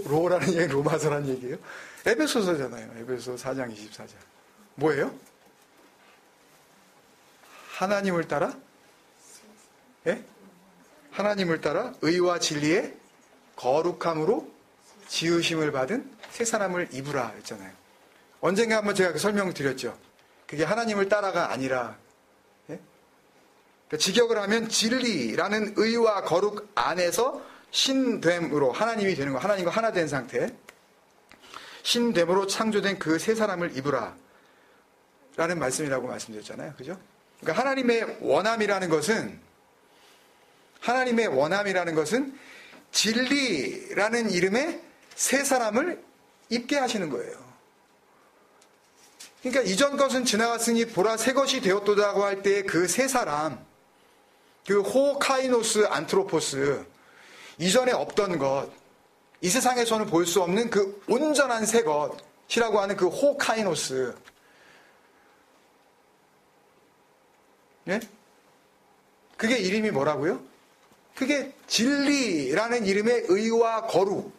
로라는 얘기 로마서라는 얘기예요? 에베소서잖아요. 에베소 4장 24절. 뭐예요? 하나님을 따라? 예? 하나님을 따라 의와 진리의 거룩함으로 지으심을 받은 새 사람을 입으라 했잖아요. 언젠가 한번 제가 그 설명을 드렸죠. 그게 하나님을 따라가 아니라, 예? 그러니까 직역을 하면 진리라는 의와 거룩 안에서 신됨으로 하나님이 되는 거, 하나님과 하나 된 상태, 신됨으로 창조된 그 새 사람을 입으라 라는 말씀이라고 말씀드렸잖아요. 그죠? 그러니까 하나님의 원함이라는 것은 진리라는 이름의 새 사람을 입게 하시는 거예요. 그러니까 이전 것은 지나갔으니 보라 새 것이 되었도다고 할 때 그 새 사람, 그 호카이노스 안트로포스, 이전에 없던 것, 이 세상에서는 볼 수 없는 그 온전한 새 것이라고 하는 그 호카이노스. 예? 그게 이름이 뭐라고요? 그게 진리라는 이름의 의와 거룩으로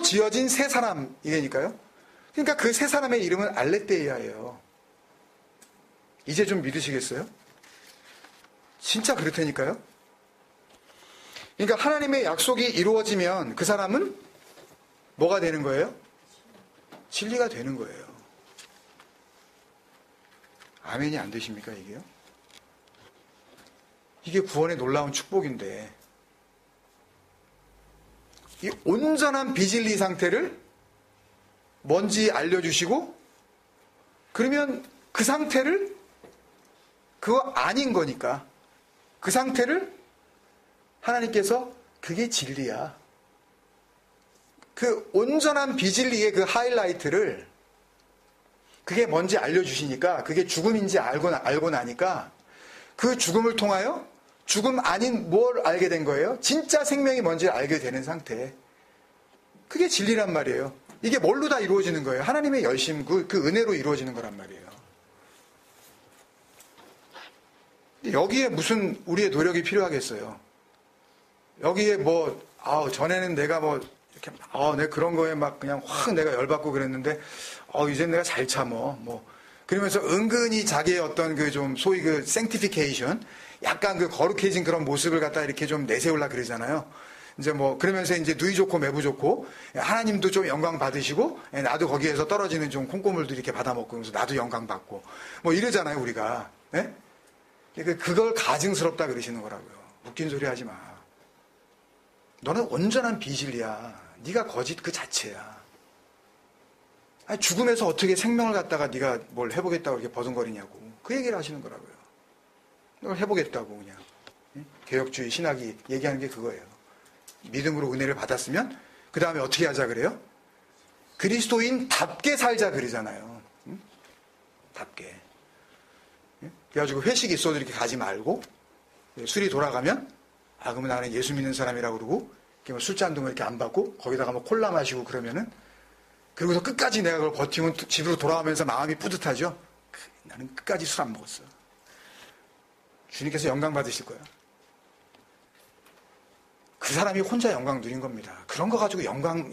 지어진 새 사람이니까요. 그러니까 그 새 사람의 이름은 알레테이아예요. 이제 좀 믿으시겠어요? 진짜 그렇다니까요. 그러니까 하나님의 약속이 이루어지면 그 사람은 뭐가 되는 거예요? 진리가 되는 거예요. 아멘이 안 되십니까, 이게요? 이게 구원의 놀라운 축복인데, 이 온전한 비진리 상태를 뭔지 알려주시고, 그러면 그 상태를 그거 아닌 거니까, 그 상태를 하나님께서 그게 진리야. 그 온전한 비진리의 그 하이라이트를 그게 뭔지 알려주시니까 그게 죽음인지 알고 나니까 그 죽음을 통하여 죽음 아닌 뭘 알게 된 거예요? 진짜 생명이 뭔지 알게 되는 상태. 그게 진리란 말이에요. 이게 뭘로 다 이루어지는 거예요? 하나님의 열심, 그 은혜로 이루어지는 거란 말이에요. 여기에 무슨 우리의 노력이 필요하겠어요? 여기에 전에는 내가 이렇게, 내가 그런 거에 막 그냥 확 내가 열받고 그랬는데, 이제 내가 잘 참어. 그러면서 은근히 자기의 어떤 그 좀 소위 그 생티피케이션, 약간 그 거룩해진 그런 모습을 갖다 이렇게 좀 내세우려고 그러잖아요. 이제 뭐 그러면서 이제 누이 좋고 매부 좋고 하나님도 좀 영광 받으시고 나도 거기에서 떨어지는 좀 콩고물들 이렇게 받아먹고 그러면서 나도 영광 받고 뭐 이러잖아요 우리가. 예? 그걸 가증스럽다 그러시는 거라고요. 웃긴 소리 하지 마. 너는 온전한 비진리야. 네가 거짓 그 자체야. 아니, 죽음에서 어떻게 생명을 갖다가 네가 뭘 해보겠다고 이렇게 버둥거리냐고. 그 얘기를 하시는 거라고요. 널 해보겠다고 그냥. 개혁주의 신학이 얘기하는 게 그거예요. 믿음으로 은혜를 받았으면 그 다음에 어떻게 하자 그래요? 그리스도인답게 살자 그러잖아요. 응? 답게. 그래가지고 회식이 있어도 이렇게 가지 말고 술이 돌아가면 그러면 나는 예수 믿는 사람이라고 그러고 술잔 등을 이렇게 안 받고 거기다가 뭐 콜라 마시고 그러면은 그러고서 끝까지 내가 그걸 버티면 집으로 돌아가면서 마음이 뿌듯하죠. 나는 끝까지 술 안 먹었어. 주님께서 영광 받으실 거야. 그 사람이 혼자 영광 누린 겁니다. 그런 거 가지고 영광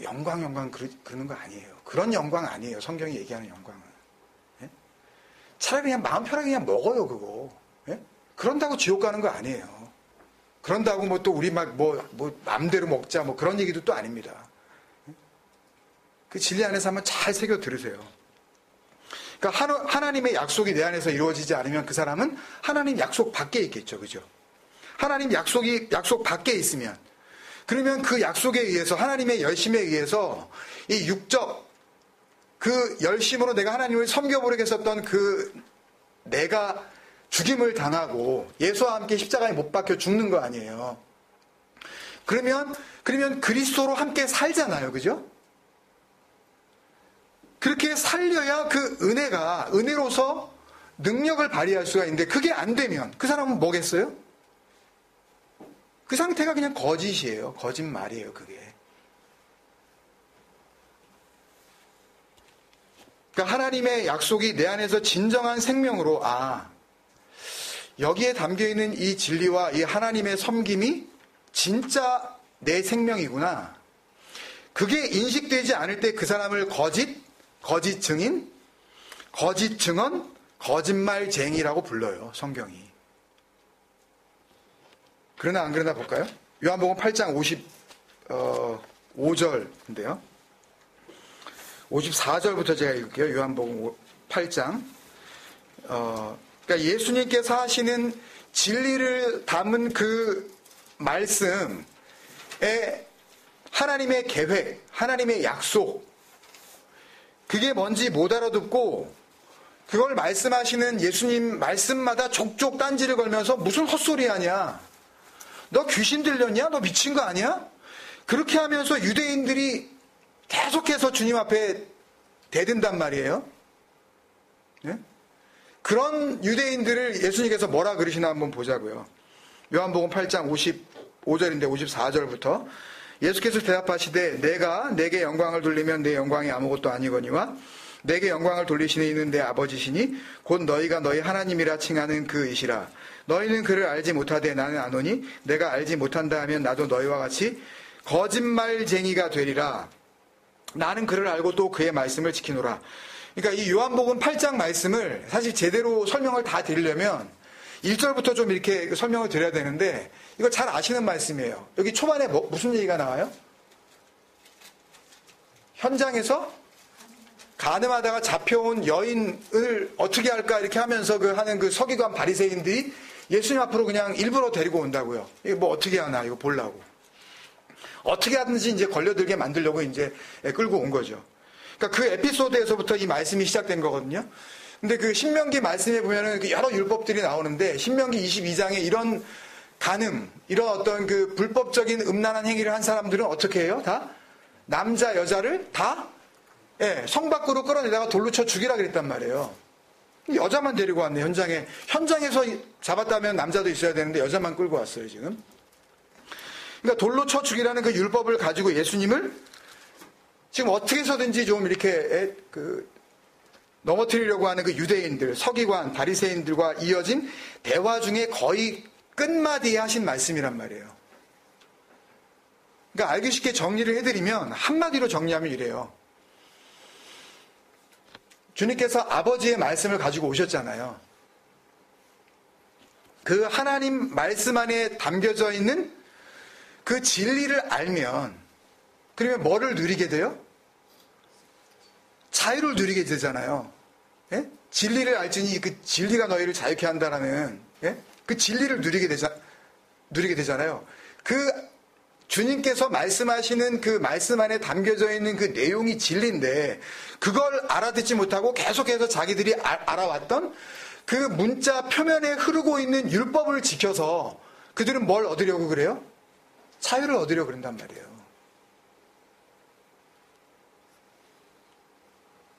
그러는 거 아니에요. 그런 영광 아니에요. 성경이 얘기하는 영광은. 예? 차라리 그냥 마음 편하게 그냥 먹어요, 그거. 예? 그런다고 지옥 가는 거 아니에요. 그런다고 뭐 또 우리 막 맘대로 먹자 뭐 그런 얘기도 또 아닙니다. 그 진리 안에서 한번 잘 새겨 들으세요. 그러니까 하나님의 약속이 내 안에서 이루어지지 않으면 그 사람은 하나님 약속 밖에 있겠죠. 그죠? 하나님 약속 밖에 있으면 그러면 그 약속에 의해서 하나님의 열심에 의해서 이 육적 그 열심으로 내가 하나님을 섬겨보려겠었던 그 내가 죽임을 당하고 예수와 함께 십자가에 못 박혀 죽는 거 아니에요. 그러면 그리스도로 함께 살잖아요. 그죠? 그렇게 살려야 그 은혜로서 능력을 발휘할 수가 있는데 그게 안 되면 그 사람은 뭐겠어요? 그 상태가 그냥 거짓이에요. 거짓말이에요, 그게. 그러니까 하나님의 약속이 내 안에서 진정한 생명으로 여기에 담겨있는 이 진리와 이 하나님의 섬김이 진짜 내 생명이구나. 그게 인식되지 않을 때 그 사람을 거짓 증인, 거짓 증언, 거짓말쟁이라고 불러요. 성경이. 그러나 안 그러나 볼까요? 요한복음 8장 55절인데요. 54절부터 제가 읽을게요. 요한복음 8장. 그러니까 예수님께서 하시는 진리를 담은 그 말씀에 하나님의 계획, 하나님의 약속, 그게 뭔지 못 알아듣고 그걸 말씀하시는 예수님 말씀마다 족족 딴지를 걸면서 무슨 헛소리 하냐? 너 귀신 들렸냐? 너 미친 거 아니야? 그렇게 하면서 유대인들이 계속해서 주님 앞에 대든단 말이에요. 네? 그런 유대인들을 예수님께서 뭐라 그러시나 한번 보자고요. 요한복음 8장 55절인데 54절부터 예수께서 대답하시되 내가 내게 영광을 돌리면 내 영광이 아무것도 아니거니와 내게 영광을 돌리시는 이는 내 아버지시니 곧 너희가 너희 하나님이라 칭하는 그이시라. 너희는 그를 알지 못하되 나는 아노니 내가 알지 못한다 하면 나도 너희와 같이 거짓말쟁이가 되리라. 나는 그를 알고 또 그의 말씀을 지키노라. 그러니까 이 요한복음 8장 말씀을 사실 제대로 설명을 다 드리려면 1절부터 좀 이렇게 설명을 드려야 되는데 이거 잘 아시는 말씀이에요. 여기 초반에 무슨 얘기가 나와요? 현장에서 간음하다가 잡혀온 여인을 어떻게 할까 이렇게 하면서 하는 그 서기관 바리새인들이 예수님 앞으로 그냥 일부러 데리고 온다고요. 이거 뭐 어떻게 하나 이거 보려고. 어떻게 하든지 이제 걸려들게 만들려고 이제 끌고 온 거죠. 그러니까 그 에피소드에서부터 이 말씀이 시작된 거거든요. 근데 그 신명기 말씀에 보면은 여러 율법들이 나오는데 신명기 22장에 이런 간음, 이런 어떤 그 불법적인 음란한 행위를 한 사람들은 어떻게 해요? 다 남자 여자를 다 성 밖으로 끌어내다가 돌로 쳐 죽이라 그랬단 말이에요. 여자만 데리고 왔네. 현장에서 잡았다면 남자도 있어야 되는데 여자만 끌고 왔어요 지금. 그러니까 돌로 쳐 죽이라는 그 율법을 가지고 예수님을 지금 어떻게 해서든지 좀 이렇게 넘어뜨리려고 하는 그 유대인들, 서기관, 바리새인들과 이어진 대화 중에 거의 끝마디에 하신 말씀이란 말이에요. 그러니까 알기 쉽게 정리를 해드리면 한마디로 정리하면 이래요. 주님께서 아버지의 말씀을 가지고 오셨잖아요. 그 하나님 말씀 안에 담겨져 있는 그 진리를 알면, 그러면 뭐를 누리게 돼요? 자유를 누리게 되잖아요. 예? 진리를 알지니 그 진리가 너희를 자유케 한다라는, 예? 그 진리를 누리게 되잖아요. 그 주님께서 말씀하시는 그 말씀 안에 담겨져 있는 그 내용이 진리인데, 그걸 알아듣지 못하고 계속해서 자기들이 알아왔던 그 문자 표면에 흐르고 있는 율법을 지켜서 그들은 뭘 얻으려고 그래요? 자유를 얻으려고 그런단 말이에요.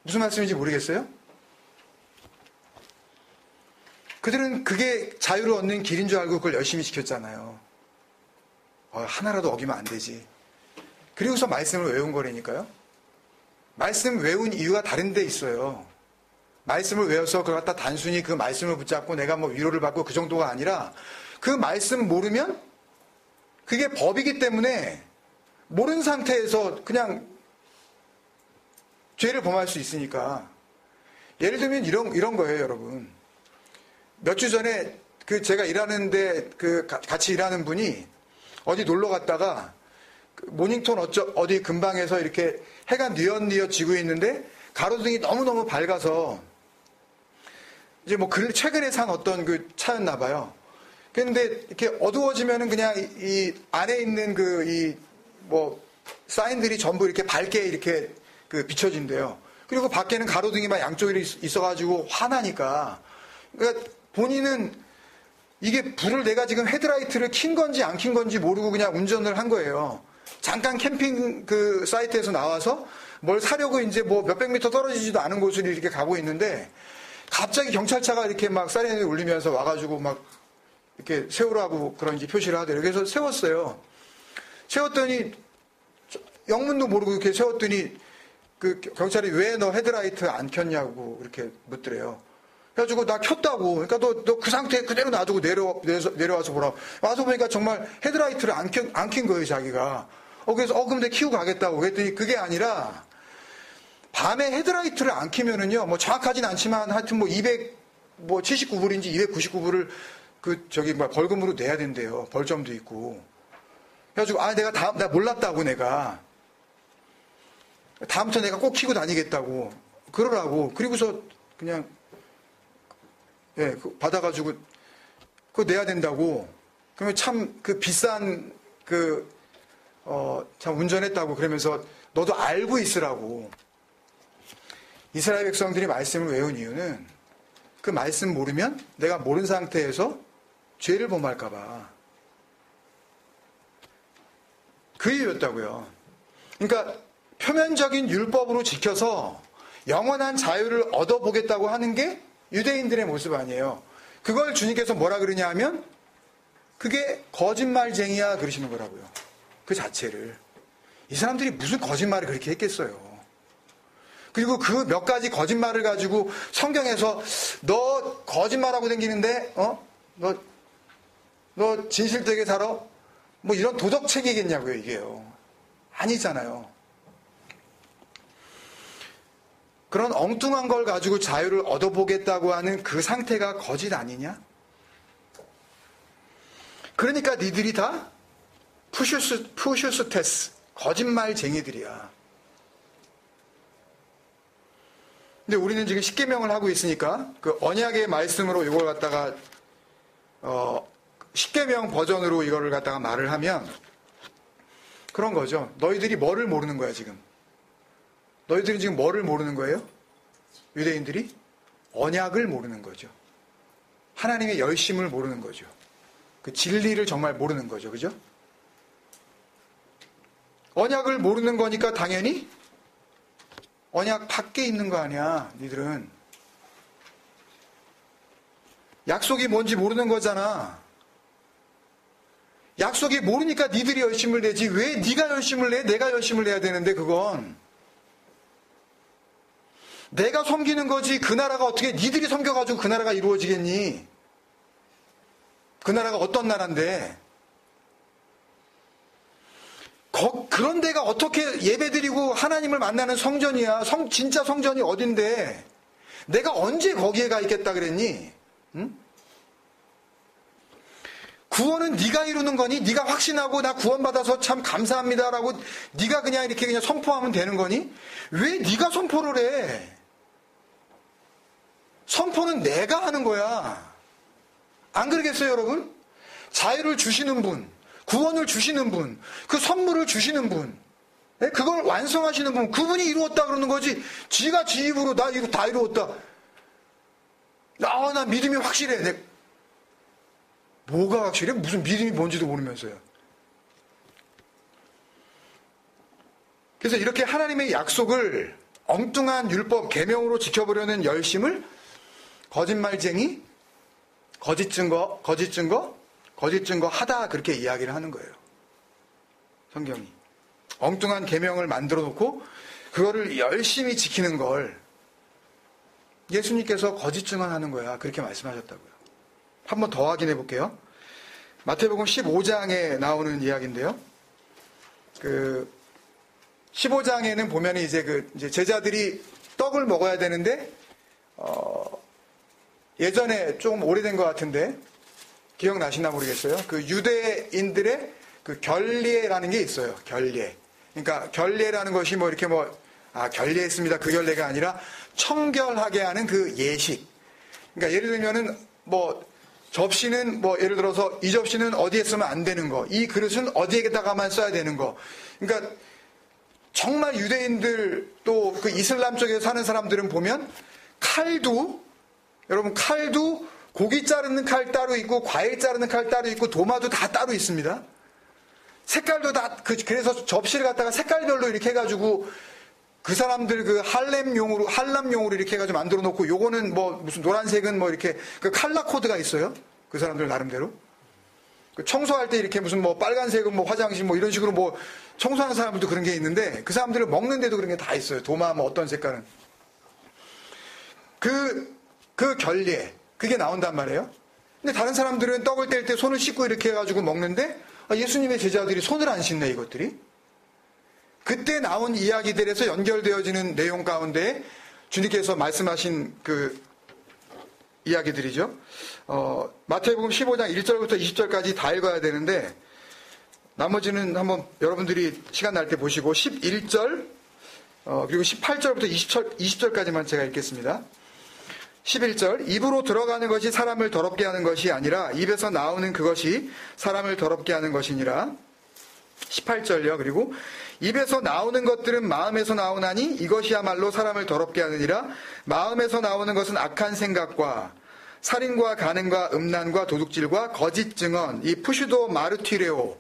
무슨 말씀인지 모르겠어요? 그들은 그게 자유를 얻는 길인 줄 알고 그걸 열심히 지켰잖아요. 하나라도 어기면 안 되지. 그리고서 말씀을 외운 거라니까요. 말씀 외운 이유가 다른 데 있어요. 말씀을 외워서 그걸 갖다 단순히 그 말씀을 붙잡고 내가 뭐 위로를 받고 그 정도가 아니라, 그 말씀 모르면 그게 법이기 때문에 모르는 상태에서 그냥 죄를 범할 수 있으니까. 예를 들면 이런 거예요, 여러분. 몇 주 전에 제가 일하는데 같이 일하는 분이 어디 놀러 갔다가 모닝톤 어디 근방에서 이렇게 해가 뉘엿뉘엿 지고 있는데 가로등이 너무너무 밝아서 이제 뭐 최근에 산 어떤 그 차였나 봐요. 그런데 이렇게 어두워지면은 그냥 이 안에 있는 뭐 사인들이 전부 이렇게 밝게 이렇게 비춰진대요. 그리고 밖에는 가로등이 막 양쪽에 있어가지고 화나니까. 그러니까 본인은 이게 불을 내가 지금 헤드라이트를 킨 건지 안 킨 건지 모르고 그냥 운전을 한 거예요. 잠깐 캠핑 사이트에서 나와서 뭘 사려고 이제 뭐 몇백 미터 떨어지지도 않은 곳을 이렇게 가고 있는데 갑자기 경찰차가 이렇게 막 사이렌을 울리면서 와가지고 막 이렇게 세우라고 그런 이제 표시를 하더래요. 그래서 세웠어요. 세웠더니 영문도 모르고 이렇게 세웠더니 그 경찰이 왜 너 헤드라이트 안 켰냐고 이렇게 묻더래요. 그래가지고 나 켰다고. 그러니까 너 그 상태에 그대로 놔두고 내려와서 보라. 와서 보니까 정말 헤드라이트를 안 킨 거예요, 자기가. 그래서 그럼 내가 키우고 가겠다고. 그랬더니 그게 아니라 밤에 헤드라이트를 안 키면은요, 뭐 정확하진 않지만 하여튼 뭐 279불인지 299불을 벌금으로 내야 된대요. 벌점도 있고. 그래가지고 내가 몰랐다고 내가. 다음부터 내가 꼭 키고 다니겠다고. 그러라고. 그리고서 그냥 받아가지고 그거 내야 된다고. 그러면 참 비싼 참 운전했다고 그러면서 너도 알고 있으라고. 이스라엘 백성들이 말씀을 외운 이유는 그 말씀 모르면 내가 모르는 상태에서 죄를 범할까봐. 그 이유였다고요. 그러니까 표면적인 율법으로 지켜서 영원한 자유를 얻어보겠다고 하는 게 유대인들의 모습 아니에요. 그걸 주님께서 뭐라 그러냐 하면 그게 거짓말쟁이야 그러시는 거라고요. 그 자체를. 이 사람들이 무슨 거짓말을 그렇게 했겠어요. 그리고 그 몇 가지 거짓말을 가지고 성경에서 너 거짓말하고 다니는데 너 진실되게 살아? 뭐 이런 도덕책이겠냐고요, 이게요. 아니잖아요. 그런 엉뚱한 걸 가지고 자유를 얻어보겠다고 하는 그 상태가 거짓 아니냐? 그러니까 니들이 다 푸슈스테스, 거짓말쟁이들이야. 근데 우리는 지금 십계명을 하고 있으니까 그 언약의 말씀으로 이걸 갖다가 십계명 버전으로 이거를 갖다가 말을 하면 그런 거죠. 너희들이 뭐를 모르는 거야 지금? 너희들은 지금 뭐를 모르는 거예요? 유대인들이 언약을 모르는 거죠. 하나님의 열심을 모르는 거죠. 그 진리를 정말 모르는 거죠. 그죠? 언약을 모르는 거니까 당연히 언약 밖에 있는 거 아니야, 니들은. 약속이 뭔지 모르는 거잖아. 약속이 모르니까 니들이 열심을 내지 왜 니가 열심을 내? 내가 열심을 내야 되는데 그건. 내가 섬기는 거지 그 나라가 어떻게 니들이 섬겨가지고 그 나라가 이루어지겠니? 그 나라가 어떤 나라인데. 그런 데가 어떻게 예배드리고 하나님을 만나는 성전이야. 진짜 성전이 어딘데. 내가 언제 거기에 가 있겠다 그랬니? 응? 구원은 네가 이루는 거니? 네가 확신하고 나 구원받아서 참 감사합니다라고 네가 그냥 이렇게 그냥 선포하면 되는 거니? 왜 네가 선포를 해? 선포는 내가 하는 거야. 안 그러겠어요, 여러분? 자유를 주시는 분, 구원을 주시는 분, 그 선물을 주시는 분, 그걸 완성하시는 분, 그분이 이루었다 그러는 거지. 지가 지 입으로 나 이거 다 이루었다. 나 믿음이 확실해. 뭐가 확실해? 무슨 믿음이 뭔지도 모르면서요. 그래서 이렇게 하나님의 약속을 엉뚱한 율법, 계명으로 지켜보려는 열심을 거짓말쟁이, 거짓 증거 하다 그렇게 이야기를 하는 거예요. 성경이. 엉뚱한 계명을 만들어 놓고 그거를 열심히 지키는 걸 예수님께서 거짓 증언하는 거야. 그렇게 말씀하셨다고요. 한 번 더 확인해 볼게요. 마태복음 15장에 나오는 이야기인데요. 15장에는 보면 이제 제자들이 떡을 먹어야 되는데, 예전에 좀 오래된 것 같은데, 기억나시나 모르겠어요. 그 유대인들의 그 결례라는 게 있어요. 결례. 그러니까 결례라는 것이 결례했습니다. 그 결례가 아니라 청결하게 하는 그 예식. 그러니까 예를 들면은 접시는 예를 들어서 이 접시는 어디에 쓰면 안 되는 거, 이 그릇은 어디에다가만 써야 되는 거. 그러니까 정말 유대인들 또 그 이슬람 쪽에 사는 사람들은 보면 여러분 칼도 고기 자르는 칼 따로 있고 과일 자르는 칼 따로 있고 도마도 다 따로 있습니다. 색깔도 다 그래서 접시를 갖다가 색깔별로 이렇게 해가지고 그 사람들 그 한람용으로 이렇게 해가지고 만들어 놓고 요거는 무슨 노란색은 이렇게 그 칼라 코드가 있어요. 그 사람들 나름대로. 청소할 때 이렇게 무슨 빨간색은 화장실 이런 식으로 청소하는 사람들도 그런 게 있는데 그 사람들은 먹는데도 그런 게 다 있어요. 도마 어떤 색깔은. 그 결례. 그게 나온단 말이에요. 근데 다른 사람들은 떡을 뗄 때 손을 씻고 이렇게 해가지고 먹는데 예수님의 제자들이 손을 안 씻네 이것들이. 그때 나온 이야기들에서 연결되어지는 내용 가운데 주님께서 말씀하신 그 이야기들이죠. 마태복음 15장 1절부터 20절까지 다 읽어야 되는데 나머지는 한번 여러분들이 시간 날 때 보시고 11절 그리고 18절부터 20절까지만 제가 읽겠습니다. 11절 입으로 들어가는 것이 사람을 더럽게 하는 것이 아니라 입에서 나오는 그것이 사람을 더럽게 하는 것이니라. 18절요. 그리고 입에서 나오는 것들은 마음에서 나오나니 이것이야말로 사람을 더럽게 하느니라. 마음에서 나오는 것은 악한 생각과 살인과 간음과 음란과 도둑질과 거짓 증언, 이 푸슈도 마르티레오.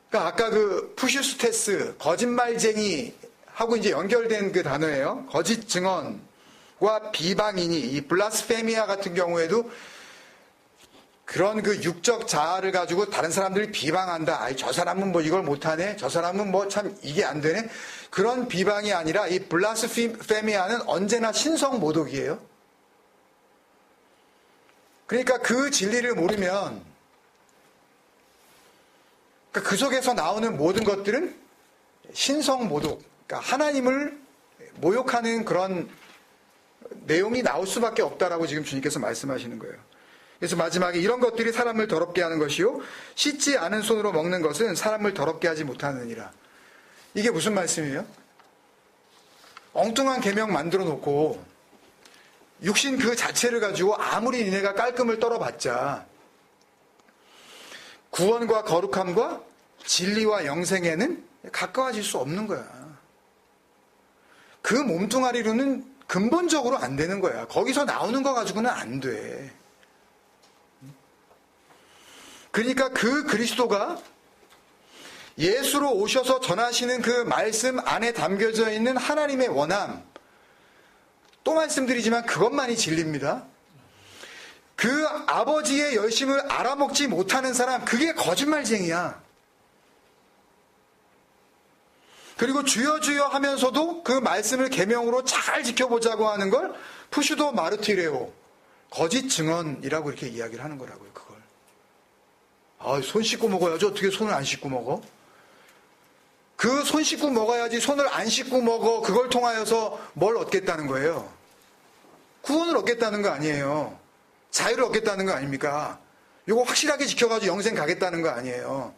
그러니까 아까 그 푸슈스테스, 거짓말쟁이 하고 이제 연결된 그 단어예요. 거짓 증언과 비방이니, 이 블라스페미아 같은 경우에도 그런 그 육적 자아를 가지고 다른 사람들이 비방한다. 저 사람은 이걸 못하네. 저 사람은 참 이게 안 되네. 그런 비방이 아니라 이 블라스페미아는 언제나 신성 모독이에요. 그러니까 그 진리를 모르면 그 속에서 나오는 모든 것들은 신성 모독, 그러니까 하나님을 모욕하는 그런 내용이 나올 수밖에 없다라고 지금 주님께서 말씀하시는 거예요. 그래서 마지막에 이런 것들이 사람을 더럽게 하는 것이요 씻지 않은 손으로 먹는 것은 사람을 더럽게 하지 못하느니라. 이게 무슨 말씀이에요? 엉뚱한 계명 만들어 놓고 육신 그 자체를 가지고 아무리 니네가 깔끔을 떨어봤자 구원과 거룩함과 진리와 영생에는 가까워질 수 없는 거야. 그 몸뚱아리로는 근본적으로 안 되는 거야. 거기서 나오는 거 가지고는 안 돼. 그러니까 그 그리스도가 예수로 오셔서 전하시는 그 말씀 안에 담겨져 있는 하나님의 원함, 또 말씀드리지만 그것만이 진리입니다. 그 아버지의 열심을 알아먹지 못하는 사람, 그게 거짓말쟁이야. 그리고 주여 주여 하면서도 그 말씀을 계명으로 잘 지켜보자고 하는 걸 푸슈도 마르티레오, 거짓 증언이라고 이렇게 이야기를 하는 거라고요. 그걸. 손 씻고 먹어야지. 어떻게 손을 안 씻고 먹어? 그 손 씻고 먹어야지. 손을 안 씻고 먹어. 그걸 통하여서 뭘 얻겠다는 거예요? 구원을 얻겠다는 거 아니에요. 자유를 얻겠다는 거 아닙니까? 이거 확실하게 지켜가지고 영생 가겠다는 거 아니에요.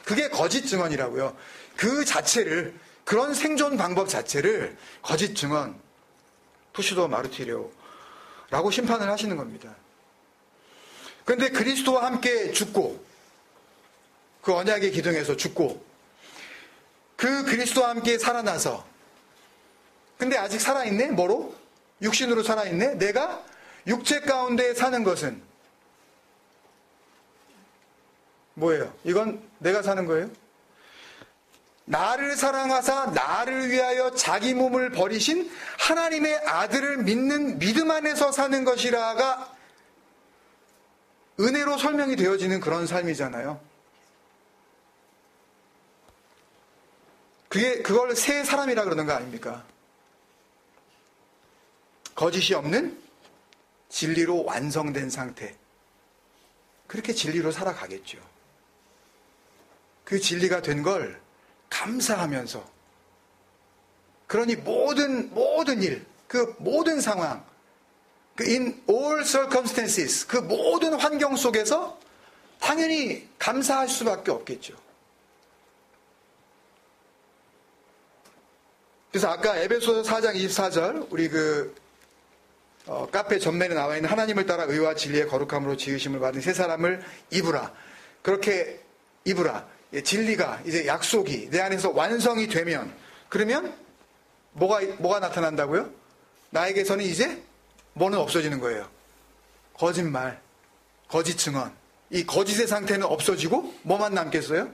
그게 거짓 증언이라고요. 그 자체를, 그런 생존 방법 자체를 거짓 증언, 푸시도 마르티리오라고 심판을 하시는 겁니다. 그런데 그리스도와 함께 죽고, 그 언약의 기둥에서 죽고, 그 그리스도와 함께 살아나서, 근데 아직 살아있네? 뭐로? 육신으로 살아있네? 내가 육체 가운데 사는 것은 뭐예요? 이건 내가 사는 거예요? 나를 사랑하사 나를 위하여 자기 몸을 버리신 하나님의 아들을 믿는 믿음 안에서 사는 것이라가 은혜로 설명이 되어지는 그런 삶이잖아요. 그걸 새 사람이라 그러는 거 아닙니까? 거짓이 없는 진리로 완성된 상태. 그렇게 진리로 살아가겠죠. 그 진리가 된 걸 감사하면서, 그러니 모든 일, 그 모든 상황, 그 in all circumstances, 그 모든 환경 속에서 당연히 감사할 수밖에 없겠죠. 그래서 아까 에베소서 4장 24절, 우리 카페 전면에 나와 있는 하나님을 따라 의와 진리의 거룩함으로 지으심을 받은 새 사람을 입으라. 그렇게 입으라. 진리가 이제 약속이 내 안에서 완성이 되면, 그러면 뭐가 나타난다고요? 나에게서는 이제 뭐는 없어지는 거예요? 거짓말, 거짓 증언. 이 거짓의 상태는 없어지고 뭐만 남겠어요?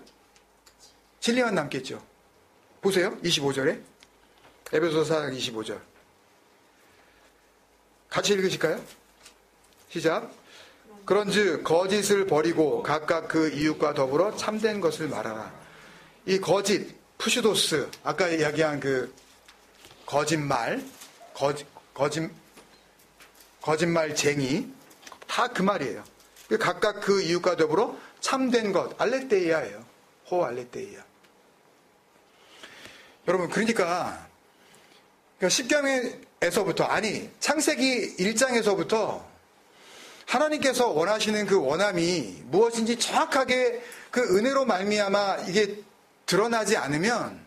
진리만 남겠죠. 보세요. 25절에. 에베소서 4장 25절. 같이 읽으실까요? 시작. 그런즉 거짓을 버리고 각각 그 이웃과 더불어 참된 것을 말하라. 이 거짓, 푸시도스, 아까 이야기한 그 거짓말, 거짓말쟁이, 다 그 말이에요. 각각 그 이웃과 더불어 참된 것, 알레테이아예요. 호 알레테이아. 여러분, 그러니까 십경에서부터, 아니 창세기 1장에서부터 하나님께서 원하시는 그 원함이 무엇인지 정확하게 그 은혜로 말미암아 이게 드러나지 않으면,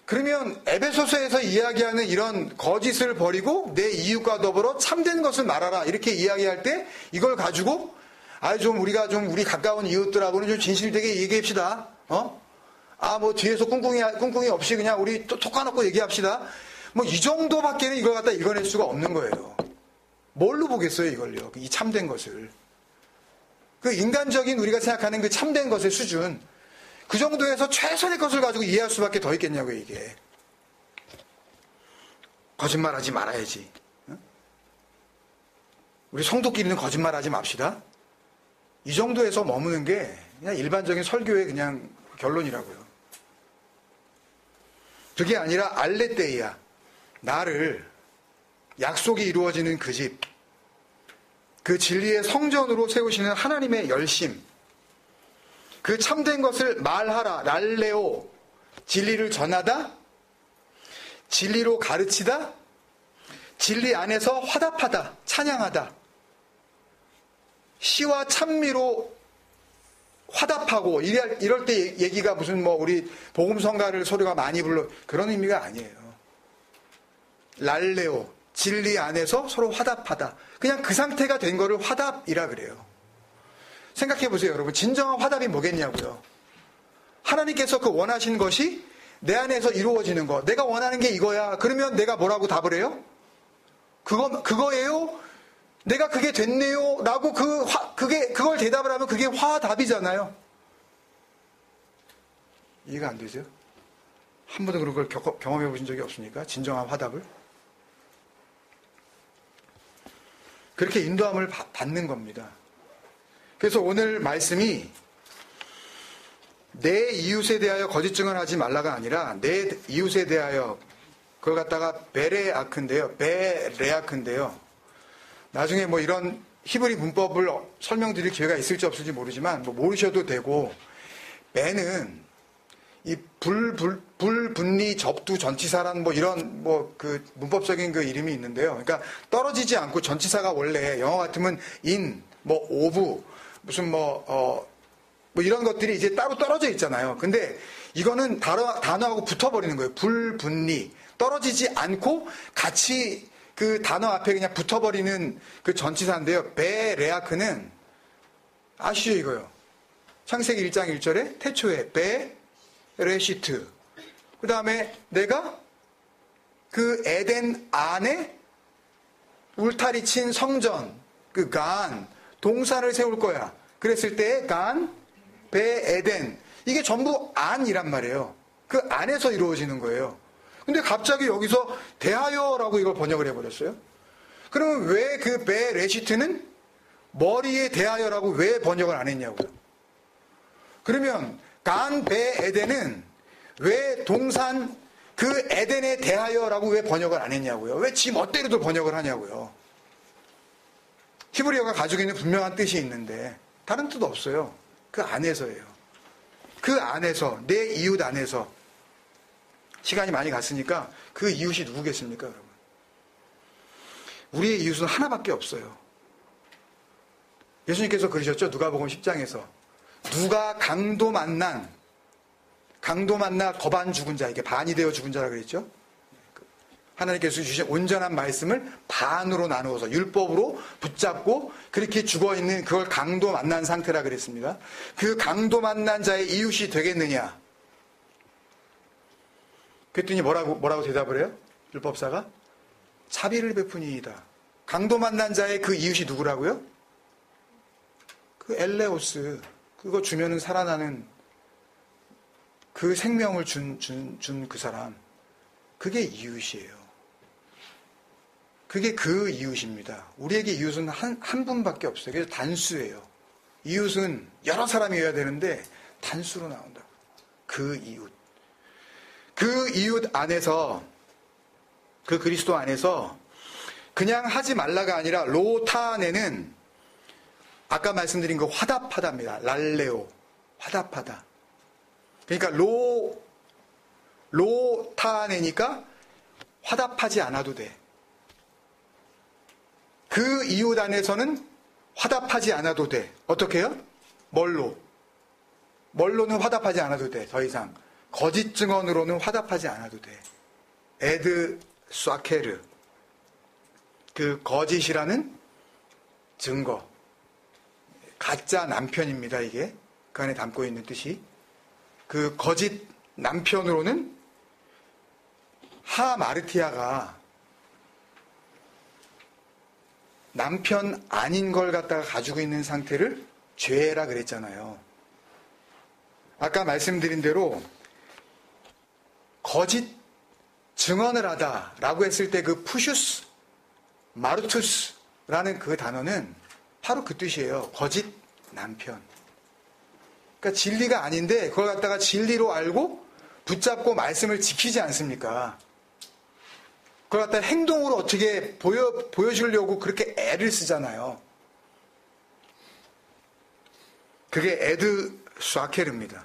그러면 에베소서에서 이야기하는 이런 거짓을 버리고 내 이웃과 더불어 참된 것을 말하라 이렇게 이야기할 때, 이걸 가지고 우리가 우리 가까운 이웃들하고는 좀 진실되게 얘기합시다. 뭐 뒤에서 꿍꿍이 없이 그냥 우리 톡 까놓고 얘기합시다. 뭐 이 정도밖에는 이걸 갖다 읽어낼 수가 없는 거예요. 뭘로 보겠어요, 이걸요? 이 참된 것을. 그 인간적인 우리가 생각하는 그 참된 것의 수준, 그 정도에서 최선의 것을 가지고 이해할 수밖에 더 있겠냐고요, 이게. 거짓말하지 말아야지. 우리 성도끼리는 거짓말하지 맙시다. 이 정도에서 머무는 게 그냥 일반적인 설교의 그냥 결론이라고요. 그게 아니라 알레테이아, 나를 약속이 이루어지는 그 집, 그 진리의 성전으로 세우시는 하나님의 열심, 그 참된 것을 말하라, 랄레오, 진리를 전하다, 진리로 가르치다, 진리 안에서 화답하다, 찬양하다, 시와 찬미로 화답하고, 이럴 때 얘기가 무슨 우리 복음성가를 소리가 많이 불러, 그런 의미가 아니에요. 랄레오, 진리 안에서 서로 화답하다. 그냥 그 상태가 된 거를 화답이라 그래요. 생각해 보세요, 여러분. 진정한 화답이 뭐겠냐고요. 하나님께서 그 원하신 것이 내 안에서 이루어지는 거. 내가 원하는 게 이거야. 그러면 내가 뭐라고 답을 해요? 그거예요? 내가 그게 됐네요? 라고 그걸 대답을 하면 그게 화답이잖아요. 이해가 안 되세요? 한 번도 그런 걸 경험해 보신 적이 없습니까? 진정한 화답을? 그렇게 인도함을 받는 겁니다. 그래서 오늘 말씀이 내 이웃에 대하여 거짓 증언하지 말라가 아니라 내 이웃에 대하여, 그걸 갖다가 베레아크인데요. 나중에 이런 히브리 문법을 설명드릴 기회가 있을지 없을지 모르지만 모르셔도 되고, 베는 이 불분리 접두 전치사라는 이런 그 문법적인 그 이름이 있는데요. 그러니까 떨어지지 않고, 전치사가 원래 영어 같으면 in, of, 무슨 뭐 이런 것들이 이제 따로 떨어져 있잖아요. 근데 이거는 단어하고 붙어버리는 거예요. 불분리. 떨어지지 않고 같이 그 단어 앞에 그냥 붙어버리는 그 전치사인데요. 베레아크는 아시죠 이거요. 창세기 1장 1절에 태초에 베레시트. 그 다음에 내가 그 에덴 안에 울타리 친 성전, 그 간, 동산을 세울 거야. 그랬을 때 간, 베에덴. 이게 전부 안이란 말이에요. 그 안에서 이루어지는 거예요. 근데 갑자기 여기서 대하여라고 이걸 번역을 해버렸어요. 그러면 왜 그 베레시트는 머리에 대하여라고 왜 번역을 안 했냐고요. 그러면 간, 베에덴은 왜 동산 그 에덴에 대하여라고 왜 번역을 안 했냐고요. 왜 지 멋대로도 번역을 하냐고요. 히브리어가 가지고 있는 분명한 뜻이 있는데 다른 뜻 없어요. 그 안에서예요. 그 안에서, 내 이웃 안에서. 시간이 많이 갔으니까 그 이웃이 누구겠습니까, 여러분? 우리의 이웃은 하나밖에 없어요. 예수님께서 그러셨죠? 누가복음 10장에서 누가 강도 만나 거반 죽은 자, 이게 반이 되어 죽은 자라 그랬죠? 하나님께서 주신 온전한 말씀을 반으로 나누어서 율법으로 붙잡고 그렇게 죽어있는 그걸 강도 만난 상태라 그랬습니다. 그 강도 만난 자의 이웃이 되겠느냐? 그랬더니 뭐라고 대답을 해요? 율법사가? 자비를 베푸니이다. 강도 만난 자의 그 이웃이 누구라고요? 그 엘레오스. 그거 주면은 살아나는 그 생명을 준 그 사람. 그게 이웃이에요. 그게 그 이웃입니다. 우리에게 이웃은 한 분밖에 없어요. 그래서 단수예요. 이웃은 여러 사람이어야 되는데 단수로 나온다고. 그 이웃. 그 이웃 안에서, 그 그리스도 안에서 그냥 하지 말라가 아니라 로타네는 아까 말씀드린 그 화답하다입니다. 랄레오. 화답하다. 그러니까 로타네니까 화답하지 않아도 돼. 그 이웃 안에서는 화답하지 않아도 돼. 어떻게 해요? 뭘로는 화답하지 않아도 돼. 더 이상. 거짓 증언으로는 화답하지 않아도 돼. 에드 쏴케르. 그 거짓이라는 증거. 가짜 남편입니다, 이게. 그 안에 담고 있는 뜻이. 그 거짓 남편으로는 하마르티아가 남편 아닌 걸 갖다가 가지고 있는 상태를 죄라 그랬잖아요. 아까 말씀드린 대로 거짓 증언을 하다라고 했을 때 그 푸슈스, 마르투스라는 그 단어는 바로 그 뜻이에요. 거짓 남편. 그러니까 진리가 아닌데 그걸 갖다가 진리로 알고 붙잡고 말씀을 지키지 않습니까? 그걸 갖다 행동으로 어떻게 보여주려고 그렇게 애를 쓰잖아요. 그게 에드 쏴케르입니다.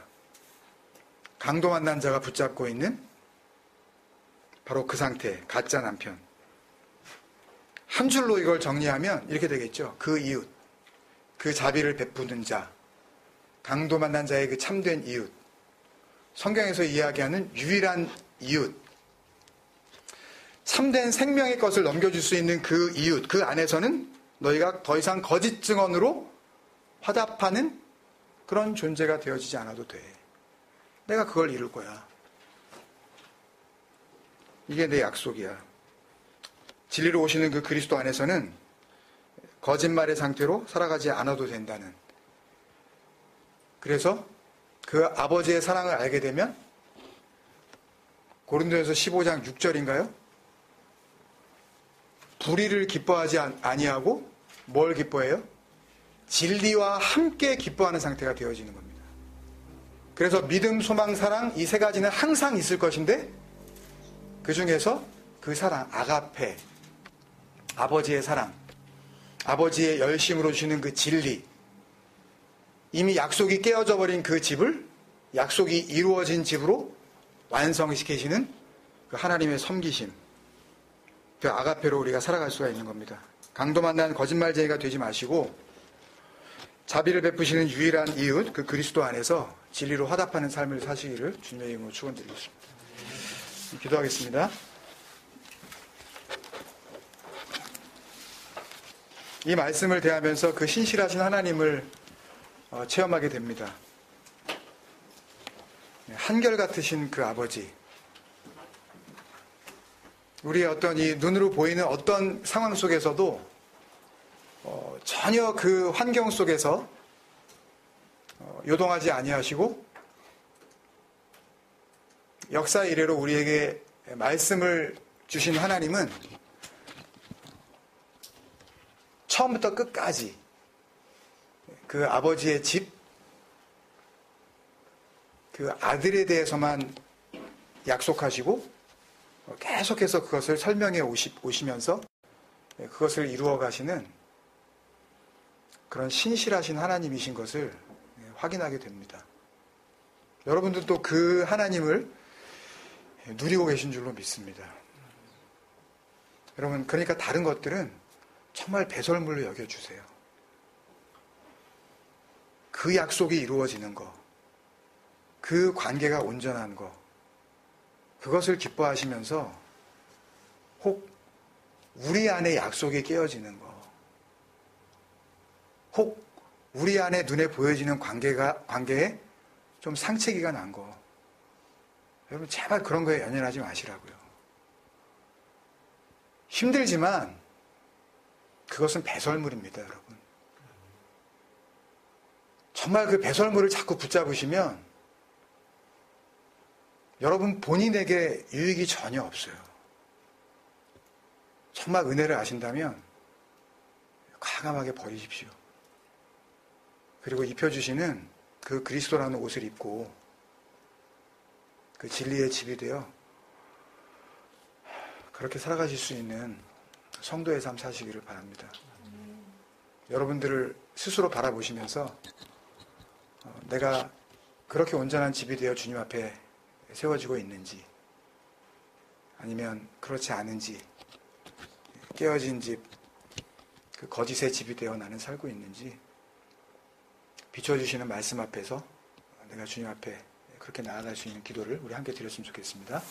강도 만난 자가 붙잡고 있는 바로 그 상태, 가짜 남편. 한 줄로 이걸 정리하면 이렇게 되겠죠. 그 이웃, 그 자비를 베푸는 자, 강도 만난 자의 그 참된 이웃. 성경에서 이야기하는 유일한 이웃. 참된 생명의 것을 넘겨줄 수 있는 그 이웃, 그 안에서는 너희가 더 이상 거짓 증언으로 화답하는 그런 존재가 되어지지 않아도 돼. 내가 그걸 이룰 거야. 이게 내 약속이야. 진리로 오시는 그 그리스도 안에서는 거짓말의 상태로 살아가지 않아도 된다는. 그래서 그 아버지의 사랑을 알게 되면 고린도전서 15장 6절인가요? 불의를 기뻐하지 아니하고 뭘 기뻐해요? 진리와 함께 기뻐하는 상태가 되어지는 겁니다. 그래서 믿음, 소망, 사랑 이 세 가지는 항상 있을 것인데 그 중에서 그 사랑, 아가페, 아버지의 사랑, 아버지의 열심으로 주시는 그 진리, 이미 약속이 깨어져 버린 그 집을 약속이 이루어진 집으로 완성시키시는 그 하나님의 섬기심, 그 아가페로 우리가 살아갈 수가 있는 겁니다. 강도 만난 거짓말쟁이가 되지 마시고 자비를 베푸시는 유일한 이웃, 그 그리스도 안에서 진리로 화답하는 삶을 사시기를 주님의 이름으로 축원드리겠습니다. 기도하겠습니다. 이 말씀을 대하면서 그 신실하신 하나님을 체험하게 됩니다. 한결같으신 그 아버지, 우리의 어떤 이 눈으로 보이는 어떤 상황 속에서도 전혀 그 환경 속에서 요동하지 아니하시고 역사 이래로 우리에게 말씀을 주신 하나님은 처음부터 끝까지 그 아버지의 집, 그 아들에 대해서만 약속하시고 계속해서 그것을 설명해 오시면서 그것을 이루어 가시는 그런 신실하신 하나님이신 것을 확인하게 됩니다. 여러분들도 그 하나님을 누리고 계신 줄로 믿습니다. 여러분, 그러니까 다른 것들은 정말 배설물로 여겨주세요. 그 약속이 이루어지는 거, 그 관계가 온전한 거, 그것을 기뻐하시면서 혹 우리 안에 약속이 깨어지는 거, 혹 우리 안에 눈에 보여지는 관계에 좀 상체기가 난 거, 여러분 제발 그런 거에 연연하지 마시라고요. 힘들지만 그것은 배설물입니다, 여러분. 정말 그 배설물을 자꾸 붙잡으시면 여러분 본인에게 유익이 전혀 없어요. 정말 은혜를 아신다면 과감하게 버리십시오. 그리고 입혀주시는 그 그리스도라는 옷을 입고 그 진리의 집이 되어 그렇게 살아가실 수 있는 성도의 삶 사시기를 바랍니다. 여러분들을 스스로 바라보시면서 내가 그렇게 온전한 집이 되어 주님 앞에 세워지고 있는지, 아니면 그렇지 않은지, 깨어진 집, 그 거짓의 집이 되어 나는 살고 있는지 비춰주시는 말씀 앞에서 내가 주님 앞에 그렇게 나아갈 수 있는 기도를 우리 함께 드렸으면 좋겠습니다.